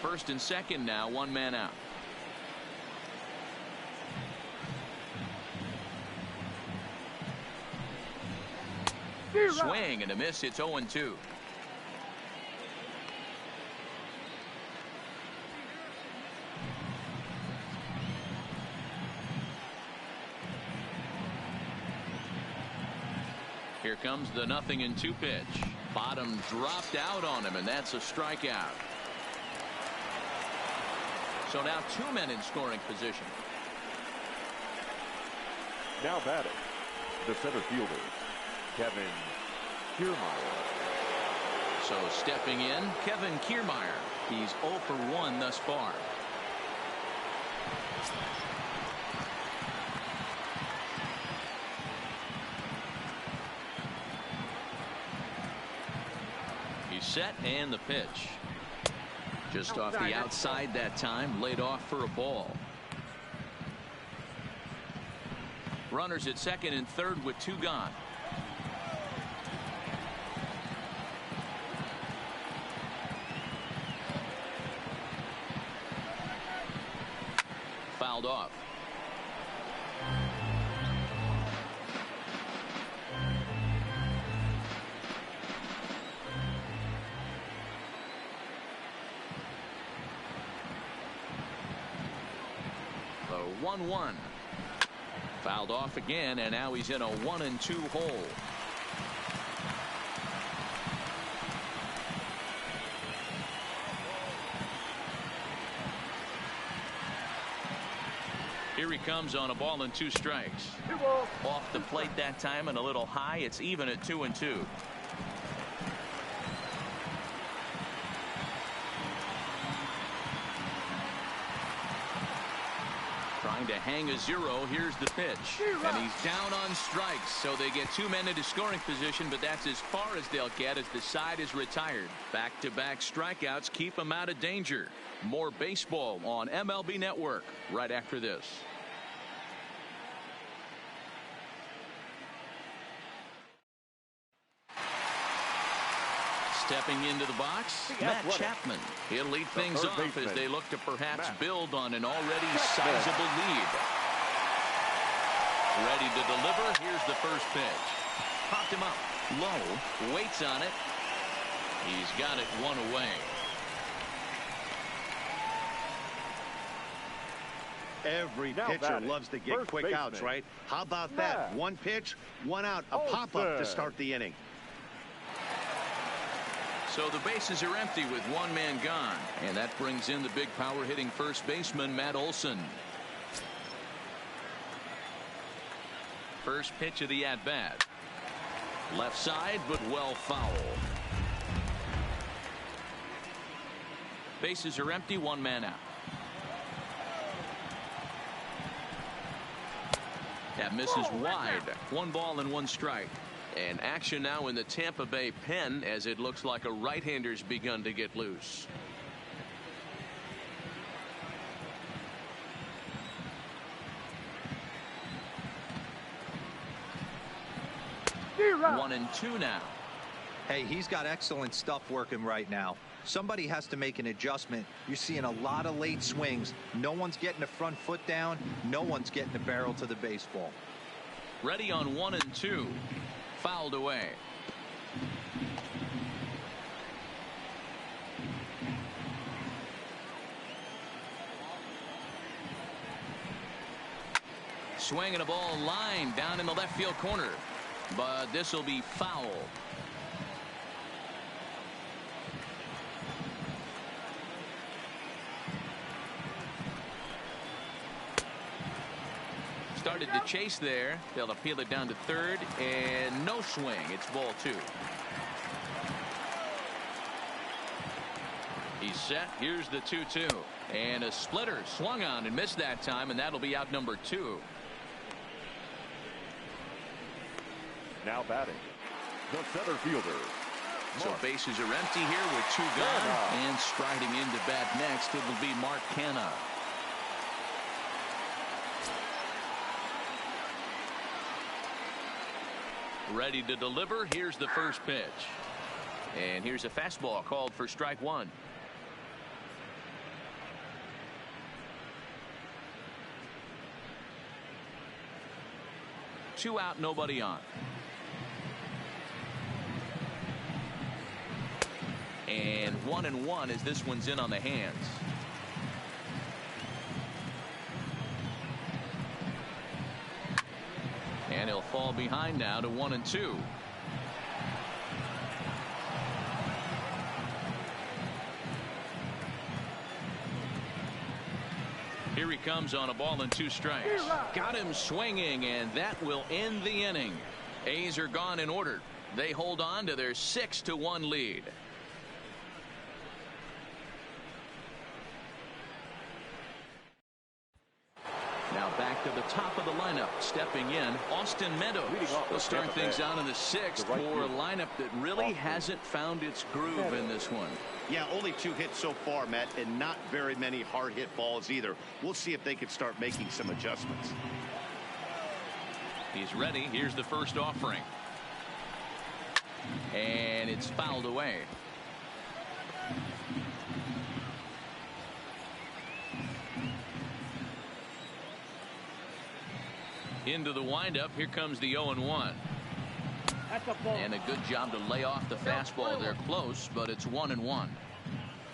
First and second now, 1 man out. Swing and a miss. It's 0-2. Here comes the 0-2 pitch. Bottom dropped out on him, and that's a strikeout. So now 2 men in scoring position. Now batting, the center fielder, Kevin Kiermaier. So stepping in, Kevin Kiermaier. He's 0 for 1 thus far. He's set, and the pitch. Just off the outside that time, laid off for a ball. Runners at second and third with 2 gone. Fouled off. The 1-1. Fouled off again, and now he's in a 1-2 hole. Here he comes on a ball and 2 strikes. Off the plate that time and a little high. It's even at 2-2. Trying to hang a 0. Here's the pitch, and he's down on strikes, so they get 2 men into scoring position, but that's as far as they'll get as the side is retired. Back-to-back strikeouts keep them out of danger. More baseball on MLB Network right after this. Stepping into the box, Matt Chapman. He'll lead things off as they look to perhaps build on an already sizable lead. Ready to deliver. Here's the first pitch. Popped him up low, waits on it. He's got it 1 away. Every Now pitcher batting, loves to get first quick baseman. outs, right? How about that? One pitch, one out, a pop-up to start the inning. So the bases are empty with one man gone. And that brings in the big power hitting first baseman, Matt Olson. First pitch of the at-bat. Left side, but well foul. Bases are empty, one man out. That misses wide. 1 ball and 1 strike. And action now in the Tampa Bay pen as it looks like a right-hander's begun to get loose. One and 2 now. Hey, he's got excellent stuff working right now. Somebody has to make an adjustment. You're seeing a lot of late swings. No one's getting the front foot down. No one's getting the barrel to the baseball. Ready on 1 and 2. Fouled away. Swinging a ball line down in the left field corner. But this will be foul. Started to chase there. They'll appeal it down to third, and no swing. It's ball 2. He's set. Here's the 2-2. And a splitter swung on and missed that time, and that'll be out number 2. Now batting, the center fielder. So bases are empty here with 2 gone. And striding into bat next, it will be Mark Canha. Ready to deliver. Here's the first pitch. And here's a fastball called for strike 1. Two out, nobody on. And 1 and 1 as this one's in on the hands. And he'll fall behind now to 1 and 2. Here he comes on a ball and 2 strikes. Got him swinging, and that will end the inning. A's are gone in order. They hold on to their 6-1 lead. Now back to the top of the lineup. Stepping in, Austin Meadows. They'll start things out in the 6th for a lineup that really hasn't found its groove in this one. Yeah, only 2 hits so far, Matt, and not very many hard hit balls either. We'll see if they can start making some adjustments. He's ready. Here's the first offering. And it's fouled away. Into the windup. Here comes the 0-1. And a good job to lay off the fastball. They're close, but it's 1-1.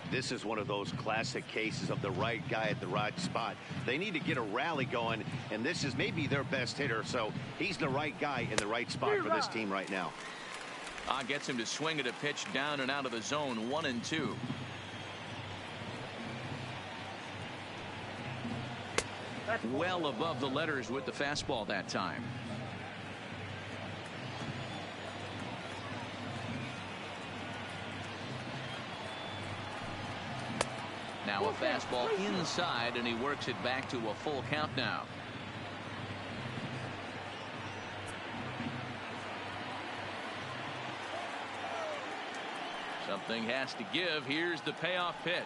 This is one of those classic cases of the right guy at the right spot. They need to get a rally going, and this is maybe their best hitter, so he's the right guy in the right spot for this team right now. Gets him to swing at a pitch down and out of the zone. 1 and 2. Well above the letters with the fastball that time. Now a fastball inside, and he works it back to a full count now. Something has to give. Here's the payoff pitch.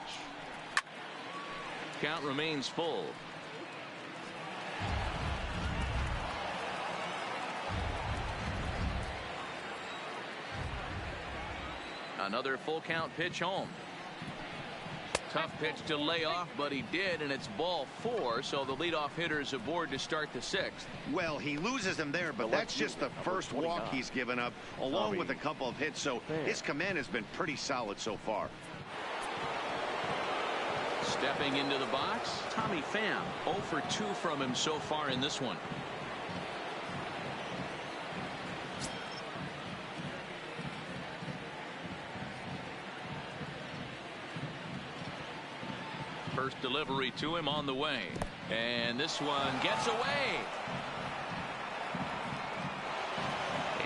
Count remains full. Another full count pitch home. Tough pitch to lay off, but he did, and it's ball 4, so the leadoff hitter is aboard to start the 6th. Well, he loses him there, but that's just the first walk he's given up, along with a couple of hits, so his command has been pretty solid so far. Stepping into the box, Tommy Pham. 0 for 2 from him so far in this one. First delivery to him on the way. And this one gets away.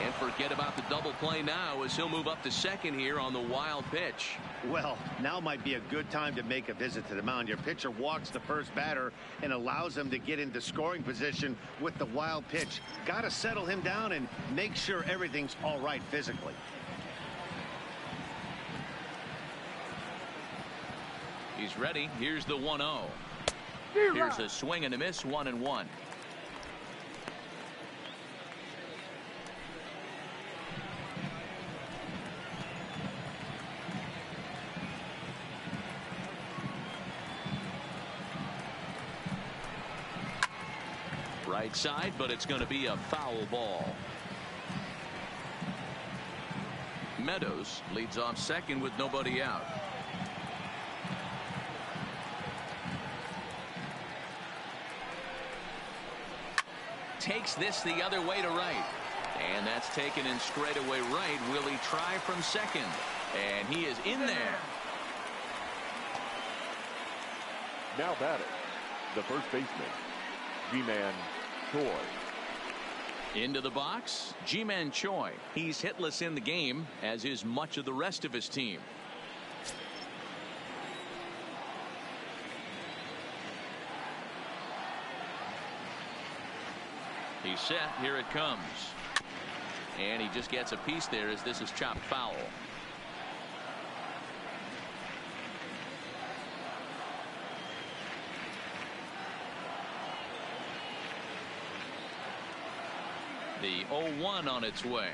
And forget about the double play now as he'll move up to second here on the wild pitch. Well, now might be a good time to make a visit to the mound. Your pitcher walks the first batter and allows him to get into scoring position with the wild pitch. Got to settle him down and make sure everything's all right physically. He's ready. Here's the 1-0. Here's a swing and a miss. 1-1. Right side, but it's going to be a foul ball. Meadows leads off second with nobody out. Takes this the other way to right. And that's taken in straightaway right. Will he try from second? And he is in there. Now batting, the first baseman, Ji-Man Choi. Into the box, Ji-Man Choi. He's hitless in the game, as is much of the rest of his team. He's set. Here it comes. And he just gets a piece there as this is chopped foul. The 0-1 on its way.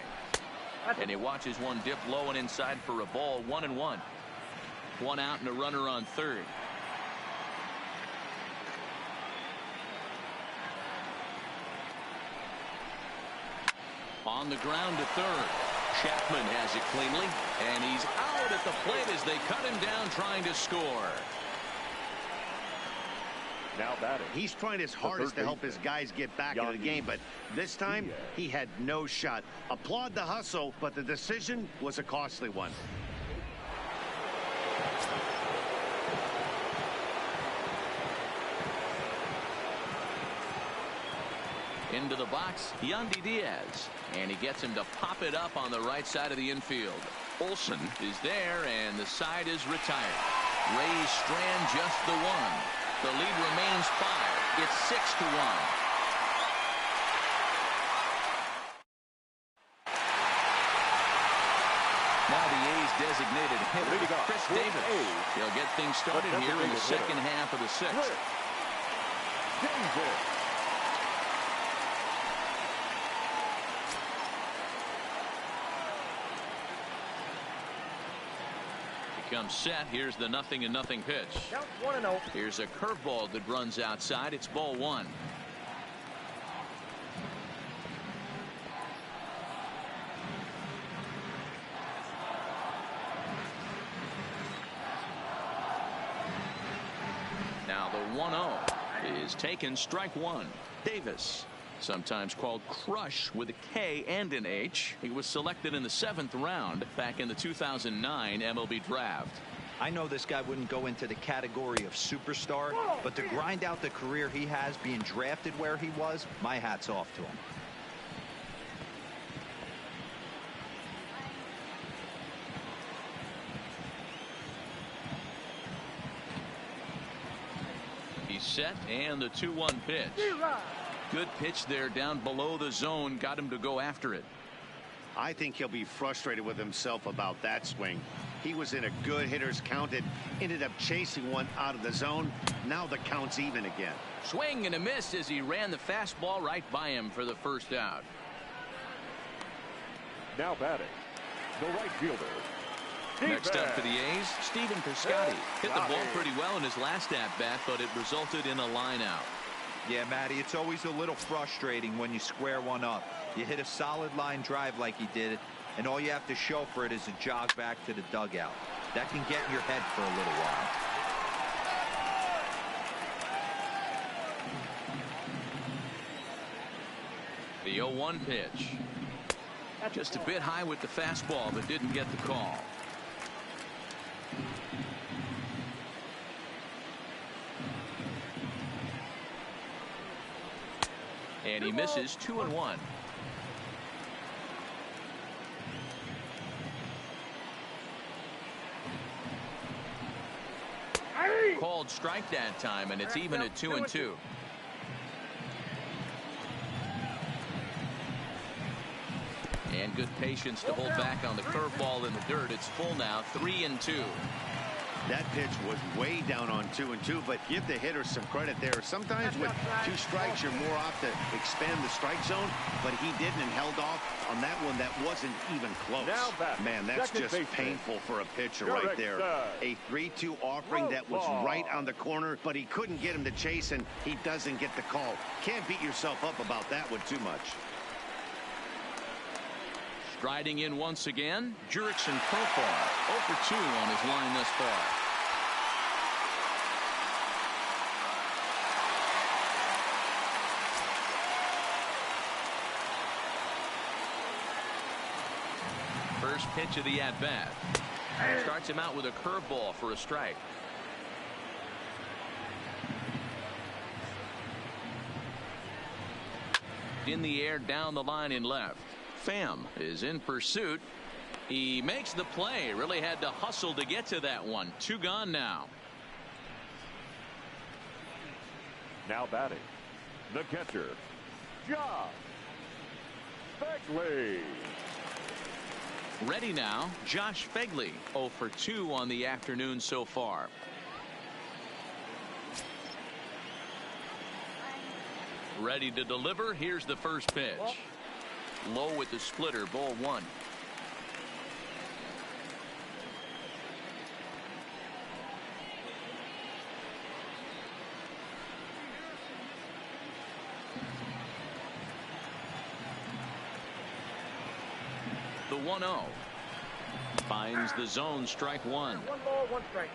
And he watches one dip low and inside for a ball. 1-1. One out and a runner on third. On the ground to third. Chapman has it cleanly, and he's out at the plate as they cut him down trying to score. Now batting. He's trying his hardest to help his guys get back into the game, but this time he had no shot. Applaud the hustle, but the decision was a costly one. Into the box, Yandy Diaz. And he gets him to pop it up on the right side of the infield. Olsen is there, and the side is retired. Rays strand just the one. The lead remains 5. It's 6-1. Now the A's designated hitter, Chris Davis. He'll get things started here in the second half of the 6th. Comes set. Here's the 0-0 pitch. Count 1-0. Here's a curveball that runs outside. It's ball 1. Now the 1-0 is taken. Strike 1. Davis, sometimes called Crush with a K and an H. He was selected in the 7th round back in the 2009 MLB draft. I know this guy wouldn't go into the category of superstar, but to grind out the career he has being drafted where he was, my hat's off to him. He's set, and the 2-1 pitch. Good pitch there down below the zone. Got him to go after it. I think he'll be frustrated with himself about that swing. He was in a good hitter's count and ended up chasing one out of the zone. Now the count's even again. Swing and a miss as he ran the fastball right by him for the first out. Now batting, the right fielder. Next up for the A's, Stephen Piscotty. Hit the ball pretty well in his last at-bat, but it resulted in a line out. Yeah, Matty, it's always a little frustrating when you square one up. You hit a solid line drive like he did, and all you have to show for it is a jog back to the dugout. That can get in your head for a little while. The 0-1 pitch. Just a bit high with the fastball, but didn't get the call. And he misses 2-1. Called strike that time, and it's even at 2-2. And good patience to hold back on the curveball in the dirt. It's full now, 3-2. That pitch was way down on 2-2, but give the hitter some credit there. Sometimes with 2 strikes, you're more off to expand the strike zone, but he didn't and held off on that one that wasn't even close. Man, that's just painful for a pitcher right there. A 3-2 offering that was right on the corner, but he couldn't get him to chase, and he doesn't get the call. Can't beat yourself up about that one too much. Striding in once again, Jurickson Profar, 0 for 2 on his line thus far. First pitch of the at-bat. Starts him out with a curveball for a strike. In the air, down the line in left. Pham is in pursuit. He makes the play. Really had to hustle to get to that one. 2 gone now. Now batting, the catcher, Josh Phegley. Ready now, Josh Phegley, 0 for 2 on the afternoon so far. Ready to deliver. Here's the first pitch. Low with the splitter, ball 1. The 1-0 finds the zone, strike 1. 1 ball, 1 strike.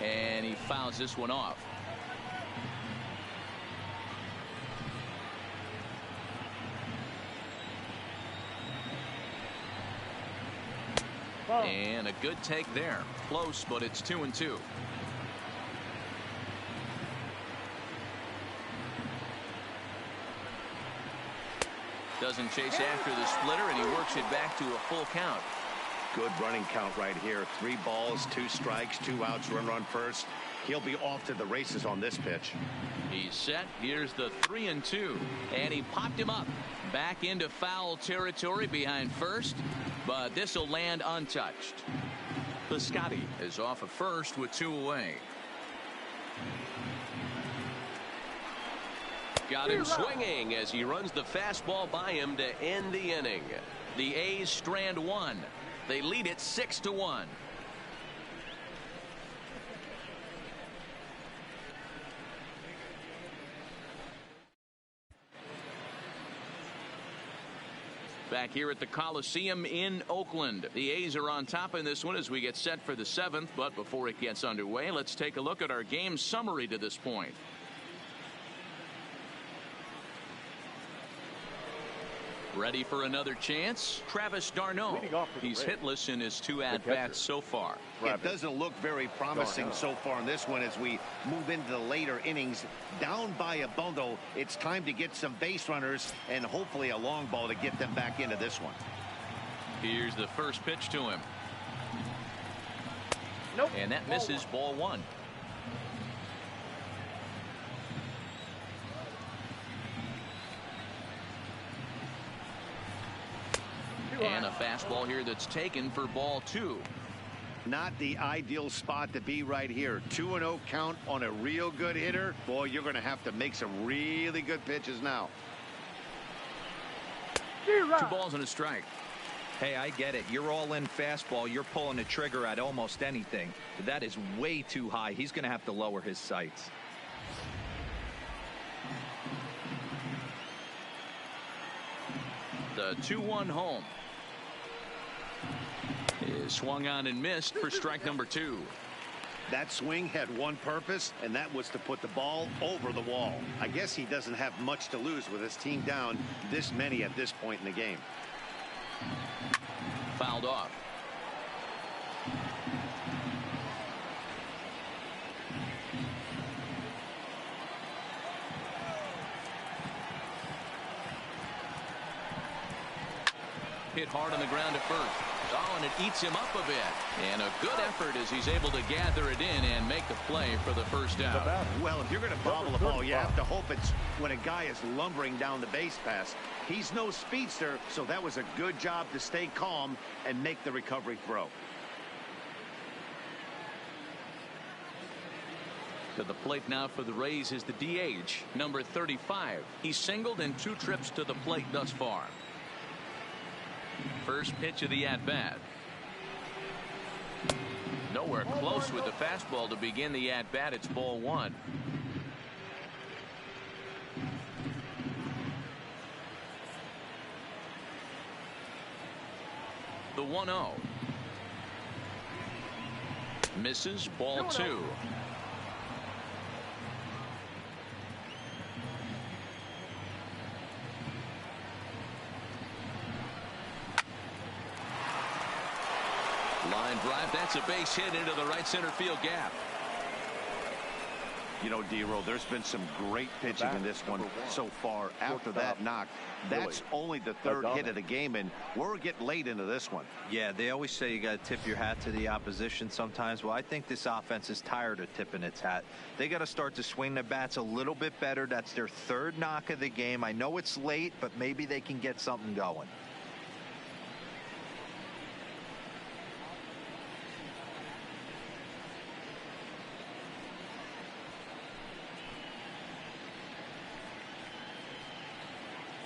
And he fouls this one off. And a good take there. Close, but it's 2-2. Doesn't chase after the splitter, and he works it back to a full count. Good running count right here. 3 balls, 2 strikes, 2 outs, runner on first. He'll be off to the races on this pitch. He's set. Here's the 3-2, and he popped him up back into foul territory behind first, but this will land untouched. Piscotty is off at first with 2 away. Got him swinging as he runs the fastball by him to end the inning. The A's strand 1. They lead it 6-1. Back here at the Coliseum in Oakland. The A's are on top in this one as we get set for the 7th. But before it gets underway, let's take a look at our game summary to this point. Ready for another chance? Travis d'Arnaud. He's hitless in his 2 at-bats so far. It doesn't look very promising so far in this one as we move into the later innings. Down by a bundle, it's time to get some base runners and hopefully a long ball to get them back into this one. Here's the first pitch to him. Nope. And that misses, ball 1. And a fastball here that's taken for ball 2. Not the ideal spot to be right here. 2-0 count on a real good hitter. Boy, you're going to have to make some really good pitches now. 2 balls and a strike. Hey, I get it. You're all in fastball. You're pulling the trigger at almost anything. But that is way too high. He's going to have to lower his sights. The 2-1 home is swung on and missed for strike number 2. That swing had one purpose, and that was to put the ball over the wall. I guess he doesn't have much to lose with his team down this many at this point in the game. Fouled off. Hit hard on the ground at first. Oh, and it eats him up a bit. And a good effort as he's able to gather it in and make the play for the first out. Well, if you're going to bobble the ball, you have to hope it's when a guy is lumbering down the base pass. He's no speedster, so that was a good job to stay calm and make the recovery throw. To the plate now for the Rays is the DH, number 35. He's singled in 2 trips to the plate thus far. First pitch of the at-bat. Nowhere close with the fastball to begin the at-bat. It's ball 1. The 1-0. Misses, ball 2. Line drive. That's a base hit into the right center field gap. You know, D-Roll, there's been some great pitching in this one so far. After that knock, that's only the 3rd hit of the game, and we're getting late into this one. Yeah, they always say you got to tip your hat to the opposition sometimes. Well, I think this offense is tired of tipping its hat. They got to start to swing the bats a little bit better. That's their 3rd knock of the game. I know it's late, but maybe they can get something going.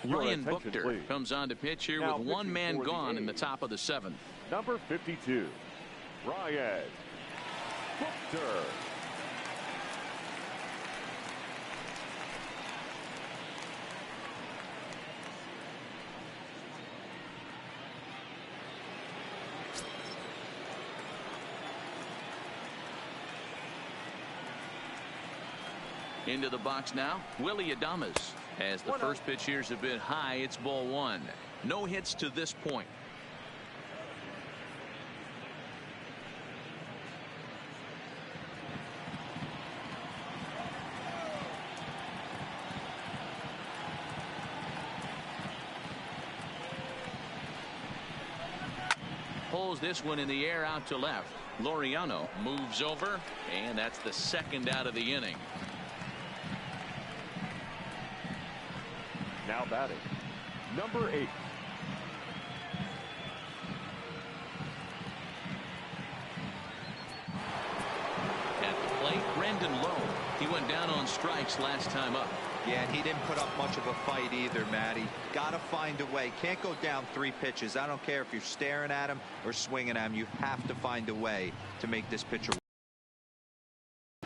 Ryan Buchter comes on to pitch here with 1 man gone in the top of the 7th. Number 52, Ryan Buchter. Into the box now, Willie Adames. As the first pitch here's a bit high, it's ball 1. No hits to this point. Pulls this one in the air out to left. Laureano moves over, and that's the 2nd out of the inning. Now batting, number 8. At the plate, Brendan Lowe. He went down on strikes last time up. Yeah, and he didn't put up much of a fight either, Matty. Got to find a way. Can't go down 3 pitches. I don't care if you're staring at him or swinging at him. You have to find a way to make this pitcher.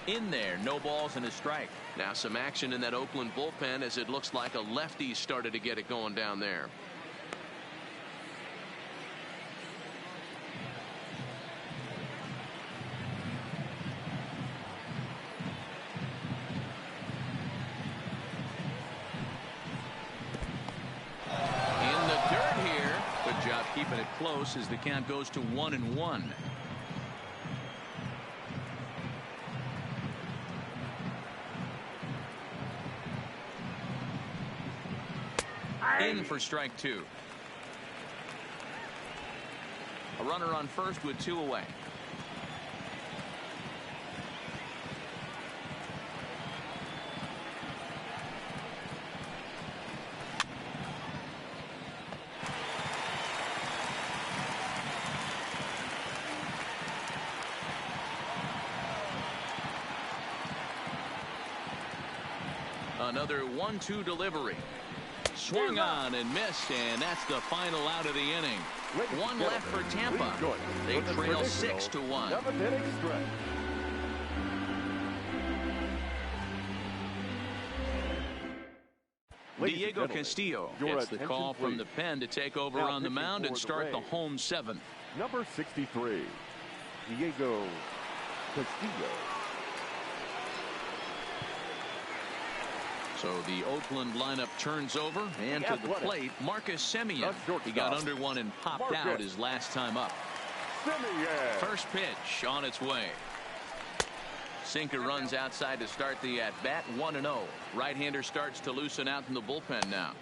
In there, no balls and a strike. Now some action in that Oakland bullpen as it looks like a lefty started to get it going down there. In the dirt here. Good job keeping it close as the count goes to 1-1. In for strike 2. A runner on first with 2 away. Another 1-2 delivery. Swung on and missed, and that's the final out of the inning. 1 left for Tampa. They trail 6-1. Diego Castillo gets the call from the pen to take over on the mound and start the home 7th. Number 63, Diego Castillo. So the Oakland lineup turns over, and to the plate, Marcus Semien. He got under one and popped out his last time up. First pitch on its way. Sinker runs outside to start the at-bat, 1-0. Right-hander starts to loosen out in the bullpen now.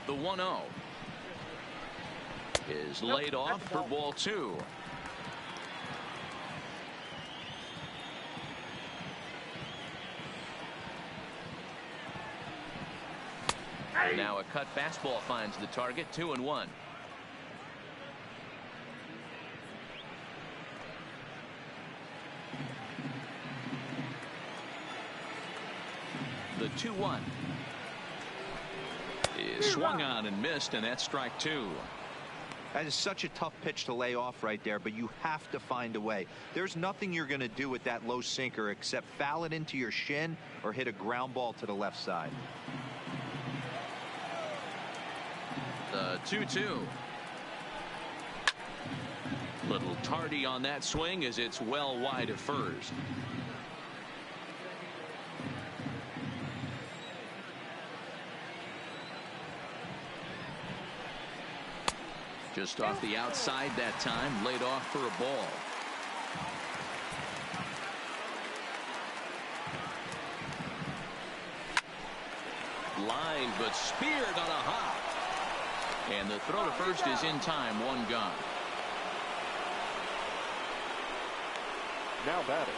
The 1-0 is laid off for ball 2. Now a cut fastball finds the target, 2-1. The 2-1 is swung on and missed, and that's strike 2. That is such a tough pitch to lay off right there, but you have to find a way. There's nothing you're going to do with that low sinker except foul it into your shin or hit a ground ball to the left side. The 2-2. Little tardy on that swing as it's well wide of first. Just off the outside that time, laid off for a ball. Line, but speared on a hop. And the throw to first is in time, one gone. Now batting,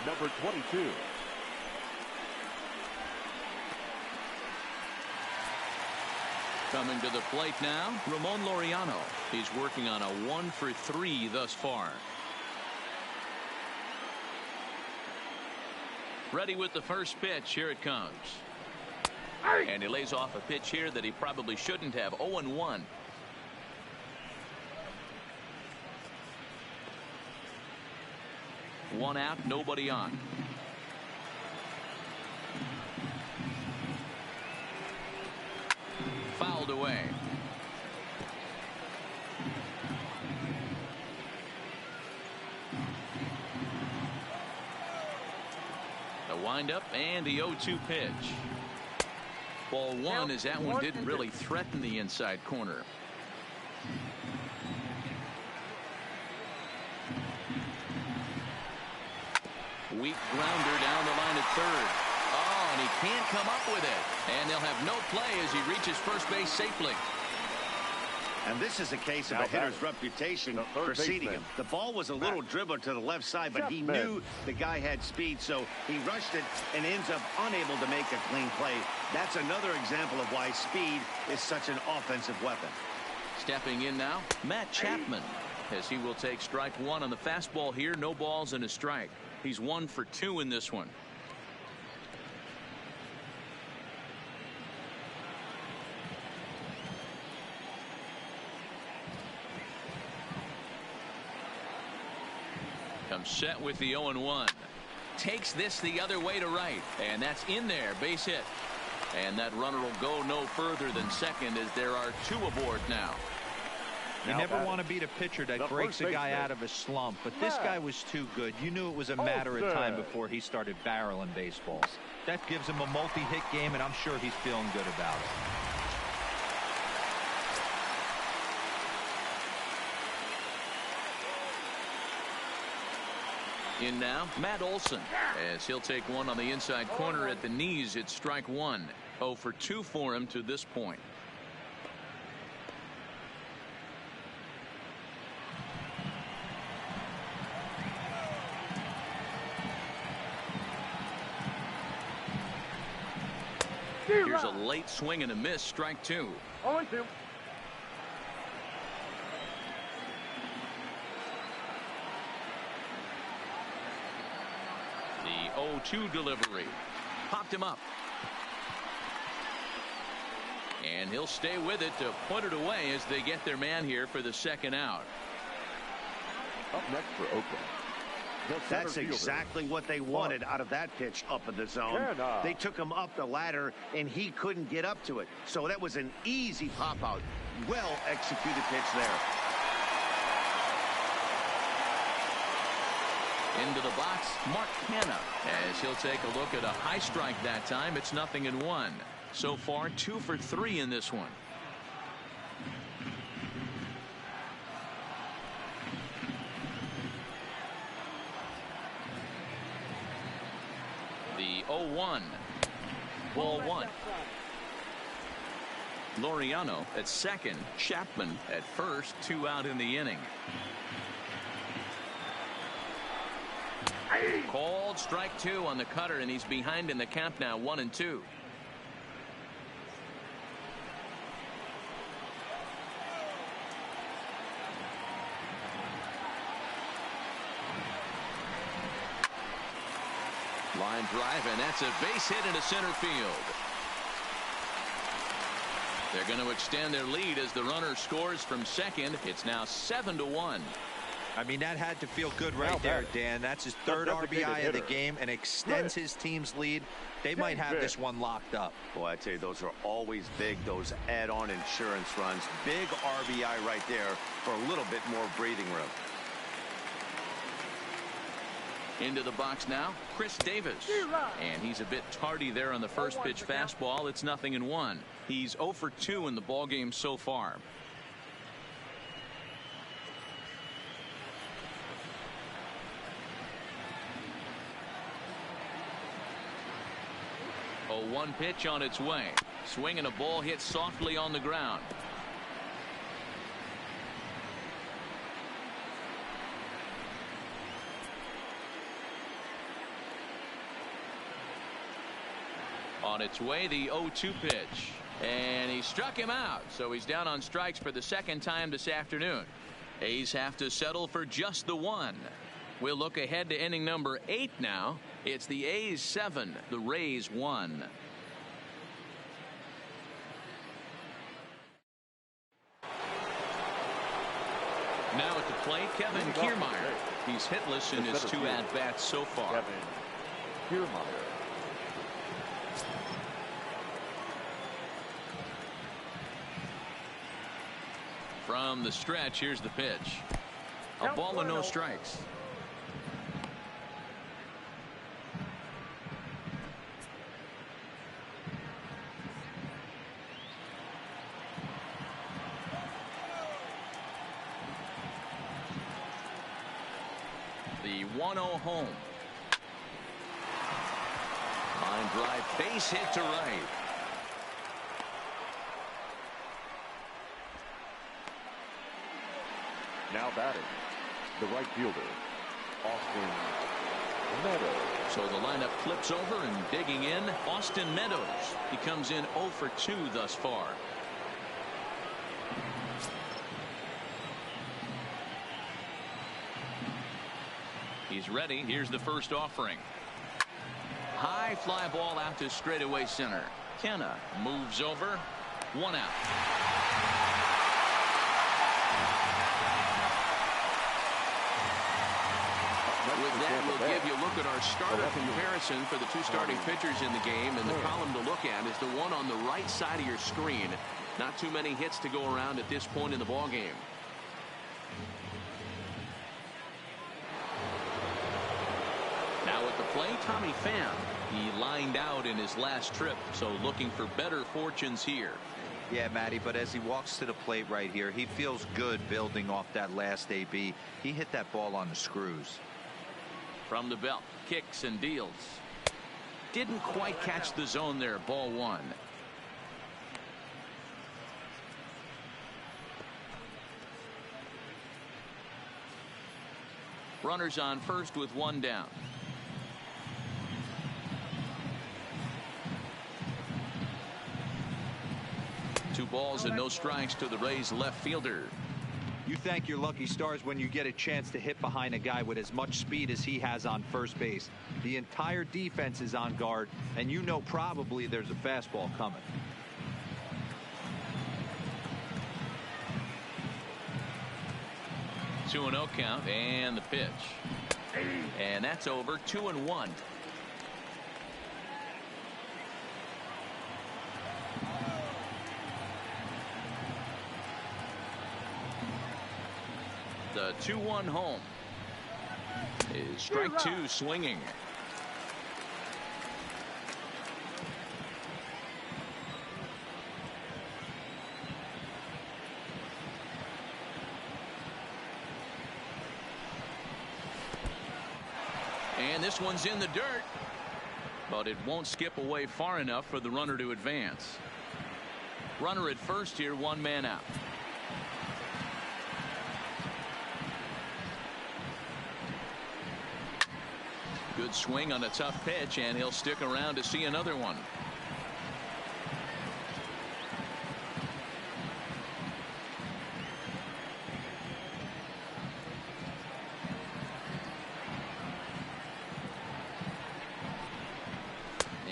number 22. Coming to the plate now, Ramon Laureano. He's working on a 1-for-3 thus far. Ready with the first pitch. Here it comes. And he lays off a pitch here that he probably shouldn't have. 0-1. One out, nobody on. Fouled away. The windup and the 0-2 pitch. Ball 1 as that one didn't really threaten the inside corner. Weak grounder down the line at third. Oh, and he can't come up with it. And they'll have no play as he reaches first base safely. And this is a case of a hitter's reputation preceding him. The ball was a little dribbler to the left side, but he knew the guy had speed, so he rushed it and ends up unable to make a clean play. That's another example of why speed is such an offensive weapon. Stepping in now, Matt Chapman, as he will take strike 1 on the fastball here. No balls and a strike. He's 1 for 2 in this one. Comes set with the 0-1. Takes this the other way to right, and that's in there. Base hit. And that runner will go no further than second as there are 2 aboard now. You never want to beat a pitcher that breaks a guy out of a slump, but this guy was too good. You knew it was a matter of time before he started barreling baseballs. That gives him a multi-hit game, and I'm sure he's feeling good about it. In now, Matt Olson, as he'll take one on the inside corner at the knees. It's strike 1. 0 for 2 for him to this point. Here's a late swing and a miss, strike 2. 0-2. The 0-2 delivery. Popped him up. And he'll stay with it to put it away as they get their man here for the second out. Up next for Oakland, That's exactly what they wanted out of that pitch up in the zone. They took him up the ladder, and he couldn't get up to it. So that was an easy pop-out. Well-executed pitch there. Into the box, Mark Canha, as he'll take a look at a high strike that time. It's 0-1. So far, 2 for 3 in this one. The 0-1. Ball 1. Laureano at second. Chapman at first. 2 out in the inning. Called strike 2 on the cutter, and he's behind in the count now, 1-2. Line drive, and that's a base hit into center field. They're going to extend their lead as the runner scores from second. It's now 7-1. I mean, that had to feel good right there, Dan. That's his third RBI of the game and extends his team's lead. They might have this one locked up. Boy, I tell you, those are always big, those add-on insurance runs. Big RBI right there for a little bit more breathing room. Into the box now, Chris Davis. And he's a bit tardy there on the first pitch fastball. It's 0-1. He's 0 for 2 in the ballgame so far. A 1 pitch on its way. Swing and a ball hit softly on the ground. On its way, the 0-2 pitch. And he struck him out. So he's down on strikes for the second time this afternoon. A's have to settle for just the 1. We'll look ahead to inning number 8 now. It's the A's 7, the Rays 1. Now at the plate, Kevin Kiermaier. He's hitless in his 2 at-bats so far. Kevin Kiermaier. From the stretch, here's the pitch. A ball and no strikes. The 1-0 home. Line drive, base hit to right. Now batting, the right fielder, Austin Meadows. So the lineup flips over, and digging in, Austin Meadows. He comes in 0 for 2 thus far. He's ready. Here's the first offering. High fly ball out to straightaway center. Canha moves over. 1 out. With that, we'll give you a look at our starter comparison for the 2 starting pitchers in the game. And the column to look at is the one on the right side of your screen. Not too many hits to go around at this point in the ball game. Now at the plate, Tommy Pham. He lined out in his last trip, so looking for better fortunes here. Yeah, Matty, but as he walks to the plate right here, he feels good building off that last AB. He hit that ball on the screws. From the belt, kicks and deals. Didn't quite catch the zone there. Ball 1. Runners on first with 1 down. 2 balls and no strikes to the Rays left fielder. You thank your lucky stars when you get a chance to hit behind a guy with as much speed as he has on first base. The entire defense is on guard, and you know probably there's a fastball coming. Two 2-0 count, and the pitch. And that's over. 2-1. The 2-1 home is strike two swinging. And this one's in the dirt, but it won't skip away far enough for the runner to advance. Runner at first here, one man out. Good swing on a tough pitch, and he'll stick around to see another one.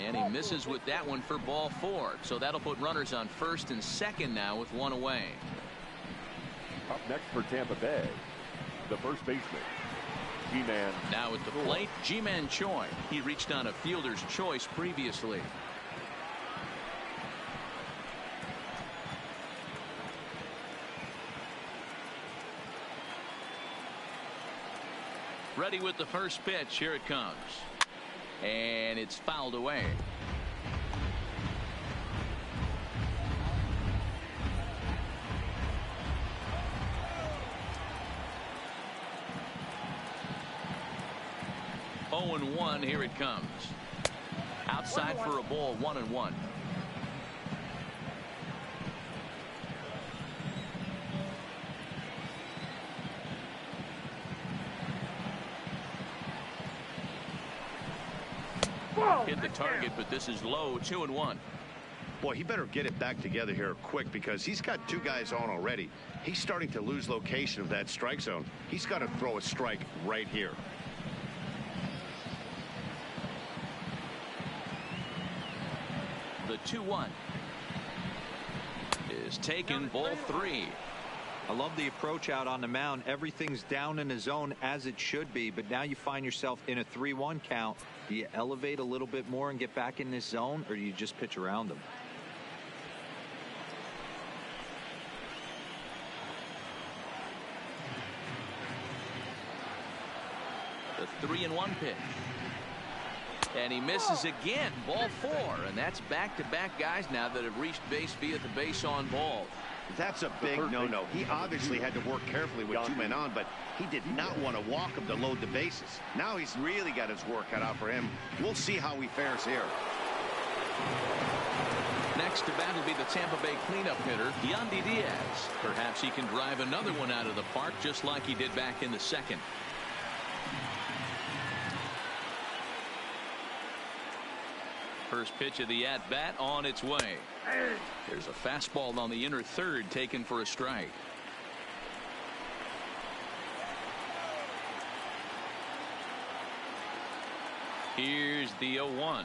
And he misses with that one for ball 4. So that'll put runners on first and second now with one away. Up next for Tampa Bay, the first baseman, G-Man. Now at the plate, G-Man Choi. He reached on a fielder's choice previously. Ready with the first pitch. Here it comes. And it's fouled away. Oh and 1. Here it comes. Outside for a ball. 1-1. Hit the target, but this is low. 2-1. Boy, he better get it back together here quick, because he's got two guys on already. He's starting to lose location of that strike zone. He's got to throw a strike right here. The 2-1 is taken. Ball 3. I love the approach out on the mound. Everything's down in the zone as it should be, but now you find yourself in a 3-1 count. Do you elevate a little bit more and get back in this zone, or do you just pitch around them? The 3-1 pitch. And he misses again. Ball 4. And that's back-to-back guys now that have reached base via the base on ball. That's a big no-no. He obviously had to work carefully with two men on, but he did not want to walk him to load the bases. Now he's really got his work cut out for him. We'll see how he fares here. Next to bat will be the Tampa Bay cleanup hitter, Yandy Diaz. Perhaps he can drive another one out of the park just like he did back in the second. First pitch of the at-bat on its way. There's a fastball on the inner third taken for a strike. Here's the 0-1.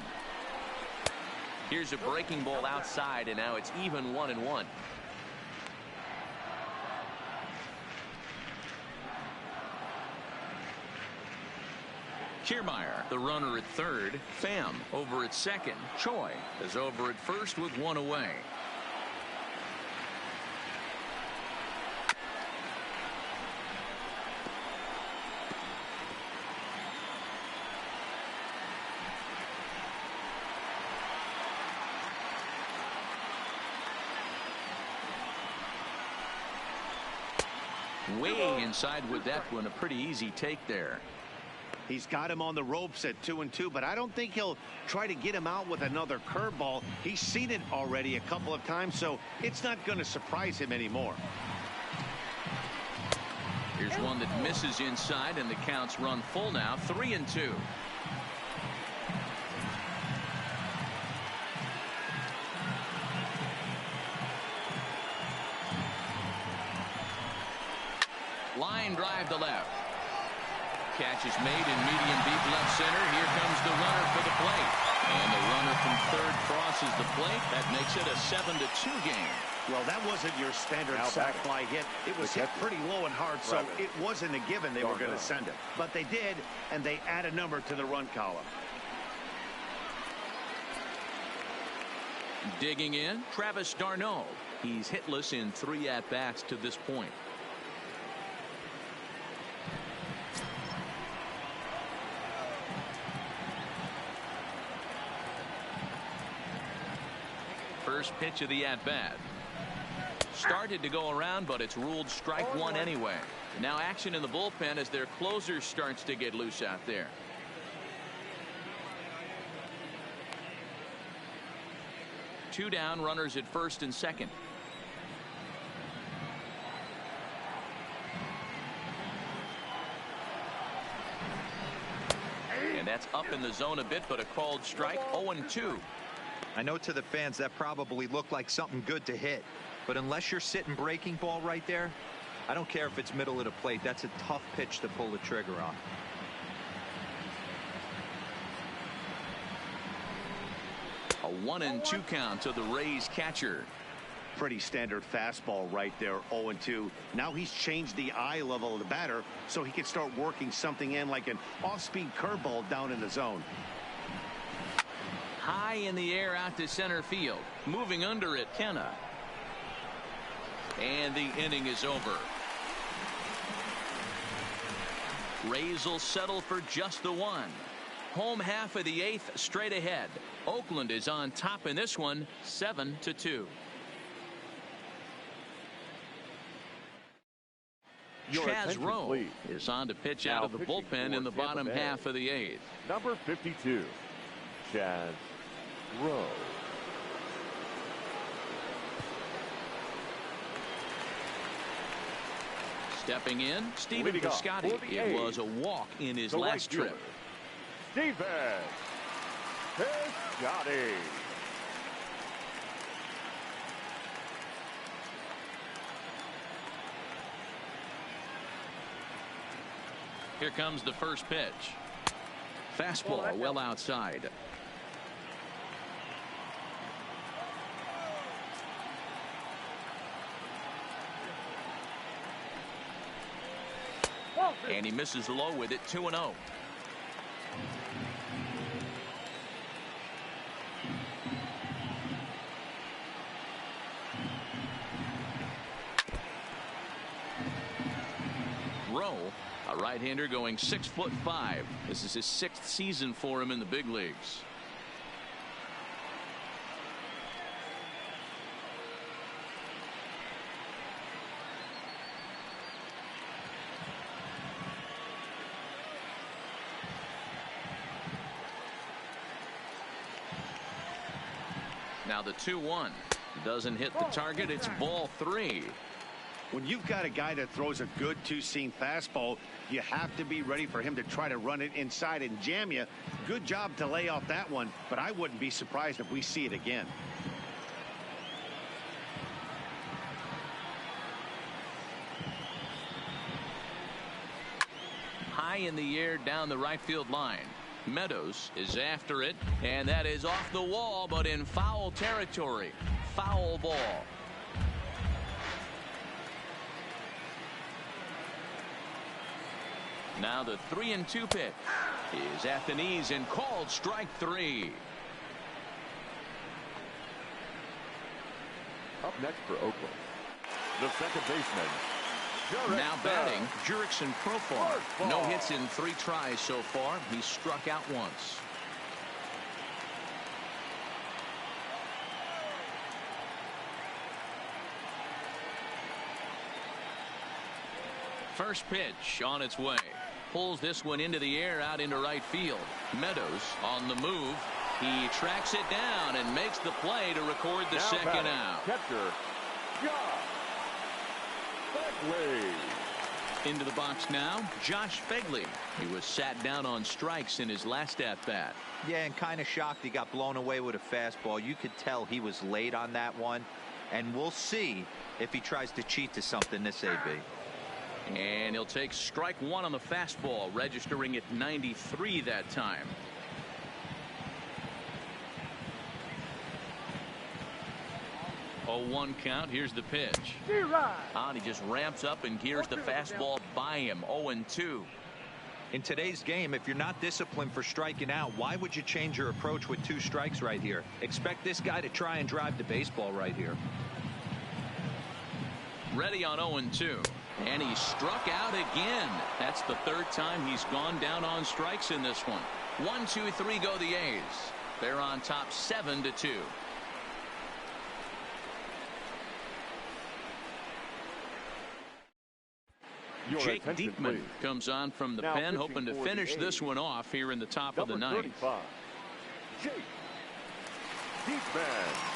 Here's a breaking ball outside, and now it's even 1-1. Kiermaier, the runner at third. Pham over at second. Choi is over at first with one away. Way inside with that one. A pretty easy take there. He's got him on the ropes at 2-2, but I don't think he'll try to get him out with another curveball. He's seen it already a couple of times, so it's not going to surprise him anymore. Here's one that misses inside, and the counts run full now. 3-2. Line drive to left. Catch is made in medium deep left center. Here comes the runner for the plate. And the runner from third crosses the plate. That makes it a 7-2 game. Well, that wasn't your standard Now sac batting. fly hit. It was hit pretty low and hard, so it wasn't a given they were going to send it. But they did, and they add a number to the run column. Digging in, Travis d'Arnaud. He's hitless in 3 at-bats to this point. First pitch of the at-bat. Started to go around, but it's ruled strike 1 anyway. Now action in the bullpen as their closer starts to get loose out there. Two down, runners at first and second. And that's up in the zone a bit, but a called strike. 0-2. I know to the fans that probably looked like something good to hit, but unless you're sitting breaking ball right there, I don't care if it's middle of the plate. That's a tough pitch to pull the trigger on. A 1-2 count to the Rays catcher. Pretty standard fastball right there, 0-2. Now he's changed the eye level of the batter so he can start working something in like an off-speed curveball down in the zone. High in the air out to center field. Moving under it, Kenna. And the inning is over. Rays will settle for just the one. Home half of the 8th straight ahead. Oakland is on top in this one, 7-2. Chaz Rowe is on to pitch out of the bullpen in the bottom half of the 8th. Number 52, Chaz Rowe. Stepping in, Stephen Piscotty. It was a walk in his last trip. Stephen Piscotty. Here comes the first pitch. Fastball well outside. And he misses low with it, 2-0. Rowe, a right-hander going 6'5". This is his 6th season for him in the big leagues. Now the 2-1 doesn't hit the target. It's ball 3. When you've got a guy that throws a good two-seam fastball, you have to be ready for him to try to run it inside and jam you. Good job to lay off that one, but I wouldn't be surprised if we see it again. High in the air down the right field line. Meadows is after it, and that is off the wall, but in foul territory. Foul ball. Now the 3-2 pitch is at the knees and called strike 3. Up next for Oakland, the second baseman. Now batting, Jurickson Profar. No hits in 3 tries so far. He's struck out once. First pitch on its way. Pulls this one into the air out into right field. Meadows on the move. He tracks it down and makes the play to record the second out. Catcher, Josh Begley. Into the box now, Josh Begley. He was sat down on strikes in his last at-bat. Yeah, and kind of shocked he got blown away with a fastball. You could tell he was late on that one, and we'll see if he tries to cheat to something this AB. And he'll take strike 1 on the fastball, registering at 93 that time. 0-1 count. Here's the pitch. And he just ramps up and gears the fastball by him. 0-2. In today's game, if you're not disciplined for striking out, why would you change your approach with 2 strikes right here? Expect this guy to try and drive the baseball right here. Ready on 0-2. And he struck out again. That's the 3rd time he's gone down on strikes in this one. 1, 2, 3 go the A's. They're on top 7-2. Jake Diekman comes on from the pen, hoping to finish this one off here in the top of the 9th. 35, Jake Diekman.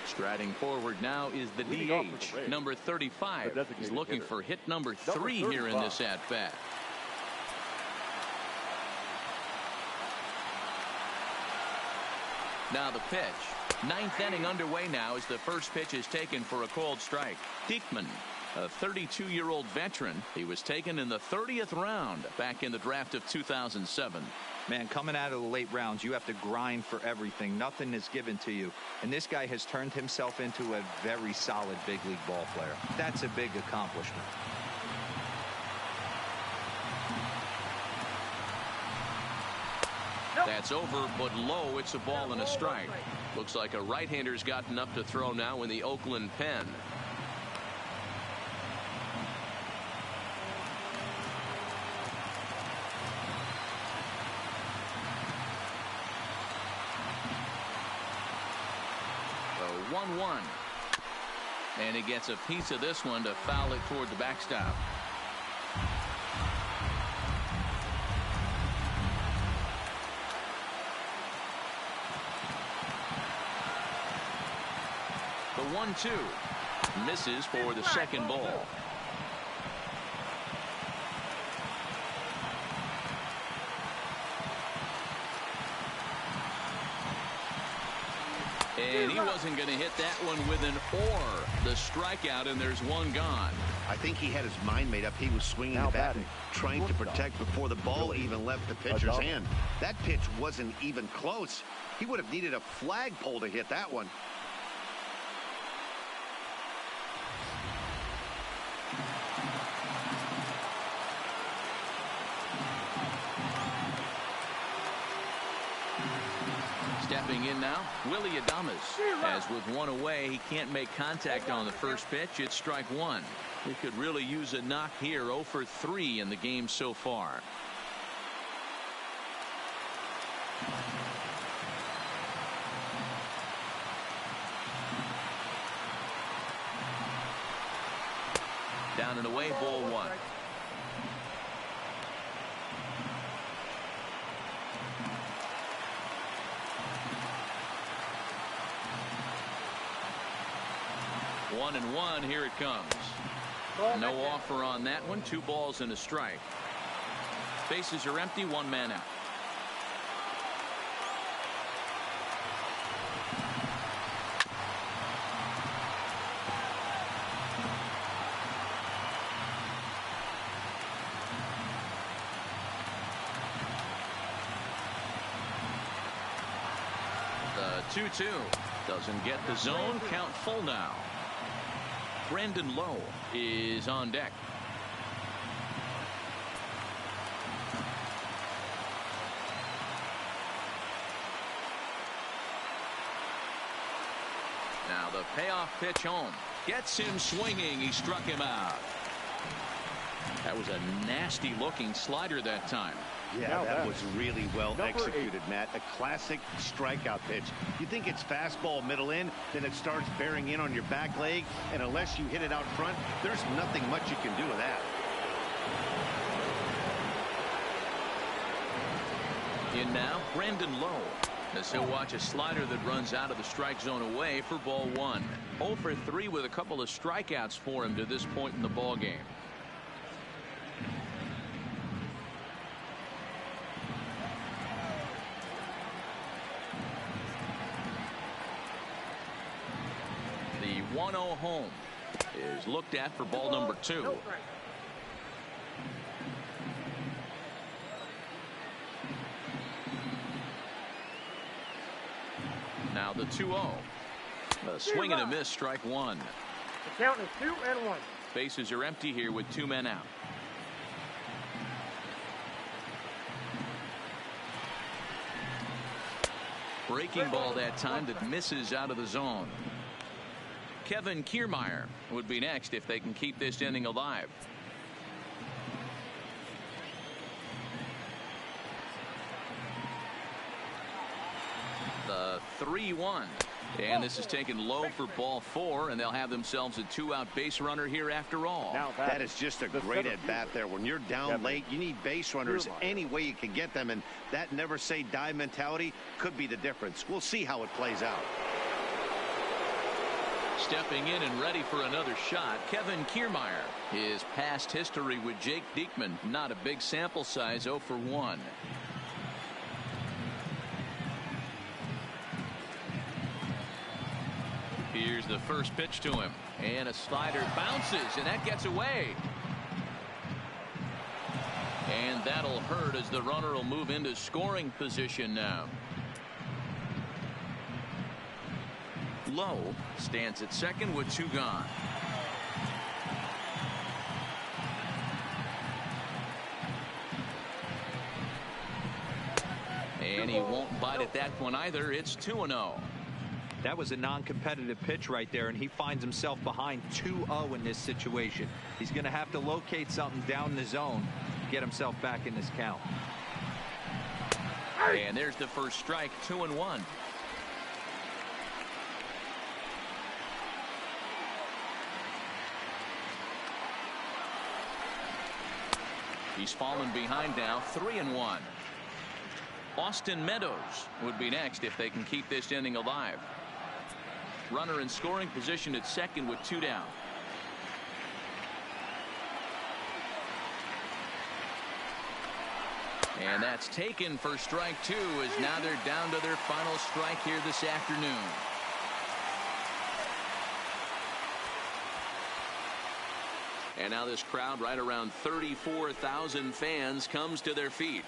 Striding forward now is the DH, number 35. He's looking for hit number 3 here in this at-bat. Now the pitch. 9th inning underway now as the first pitch is taken for a called strike. Diekman, a 32-year-old veteran. He was taken in the 30th round back in the draft of 2007. Man, coming out of the late rounds, you have to grind for everything. Nothing is given to you. And this guy has turned himself into a very solid big league ball player. That's a big accomplishment. That's over, but low. It's a ball and a strike. Looks like a right-hander's gotten up to throw now in the Oakland pen. The 1-1. And he gets a piece of this one to foul it toward the backstop. The 1-2 misses for the second ball. And he wasn't going to hit that one with an or. The strikeout, and there's one gone. I think he had his mind made up. He was swinging the bat and trying to protect before the ball even left the pitcher's hand. That pitch wasn't even close. He would have needed a flagpole to hit that one. Stepping in now, Willie Adames. As with one away, he can't make contact on the first pitch. It's strike 1. He could really use a knock here. 0 for 3 in the game so far. Down and away, ball 1. One and one. Here it comes. No offer on that one. 2 balls and a strike. Bases are empty. 1 man out. The 2-2 doesn't get the zone. Count full now. Brandon Lowe is on deck. Now the payoff pitch home. Gets him swinging. He struck him out. That was a nasty looking slider that time. Yeah, that was really well executed, Matt. A classic strikeout pitch. You think it's fastball middle in, then it starts bearing in on your back leg, and unless you hit it out front, there's nothing much you can do with that. In now, Brandon Lowe, as he'll watch a slider that runs out of the strike zone away for ball 1. 0 for 3 with a couple of strikeouts for him to this point in the ball game. The 1-0 home is looked at for ball number 2. Now the 2-0. A swing and a miss, strike one. The count is 2-1. Bases are empty here with 2 men out. Breaking ball that time that misses out of the zone. Kevin Kiermaier would be next if they can keep this inning alive. The 3-1. And this is taken low for ball 4, and they'll have themselves a 2-out base runner here after all. Now that is just a great at-bat there. When you're down late, you need base runners any way you can get them, and that never say die mentality could be the difference. We'll see how it plays out. Stepping in and ready for another shot, Kevin Kiermaier. His past history with Jake Diekman, not a big sample size, 0 for 1. Here's the first pitch to him, and a slider bounces, and that gets away. And that'll hurt as the runner will move into scoring position now. Lowe stands at second with 2 gone. And he won't bite at that one either. It's 2-0. That was a non-competitive pitch right there, and he finds himself behind 2-0 in this situation. He's going to have to locate something down the zone, get himself back in this count. And there's the first strike, 2-1. He's fallen behind now, 3-1. Austin Meadows would be next if they can keep this inning alive. Runner in scoring position at second with 2 down. And that's taken for strike 2, as now they're down to their final strike here this afternoon. And now this crowd, right around 34,000 fans, comes to their feet.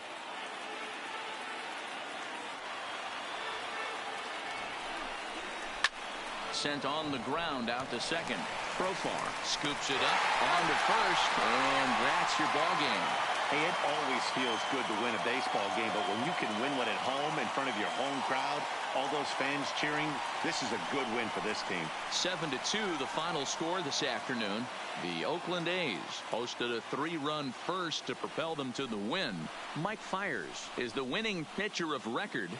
Sent on the ground out to second. Profar scoops it up on to first, and that's your ball game. Hey, it always feels good to win a baseball game, but when you can win one at home in front of your home crowd, all those fans cheering, this is a good win for this team. 7-2 the final score this afternoon. The Oakland A's posted a 3-run first to propel them to the win. Mike Fiers is the winning pitcher of record.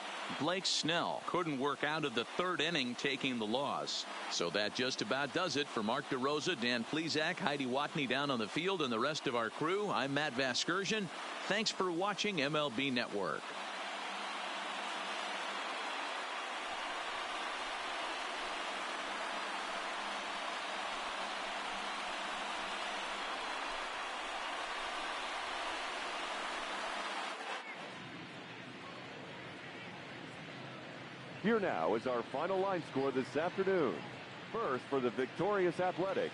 Blake Snell couldn't work out of the 3rd inning, taking the loss. So that just about does it. For Mark DeRosa, Dan Plesac, Heidi Watney down on the field, and the rest of our crew, I'm Matt Vasgersian. Thanks for watching MLB Network. Here now is our final line score this afternoon. First, for the victorious Athletics,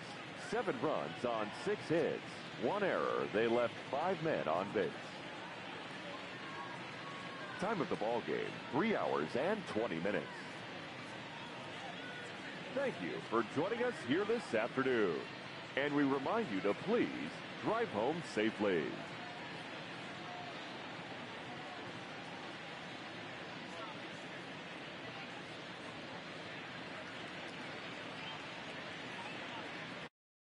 7 runs on 6 hits, 1 error. They left 5 men on base. Time of the ball game, 3 hours and 20 minutes. Thank you for joining us here this afternoon. And we remind you to please drive home safely.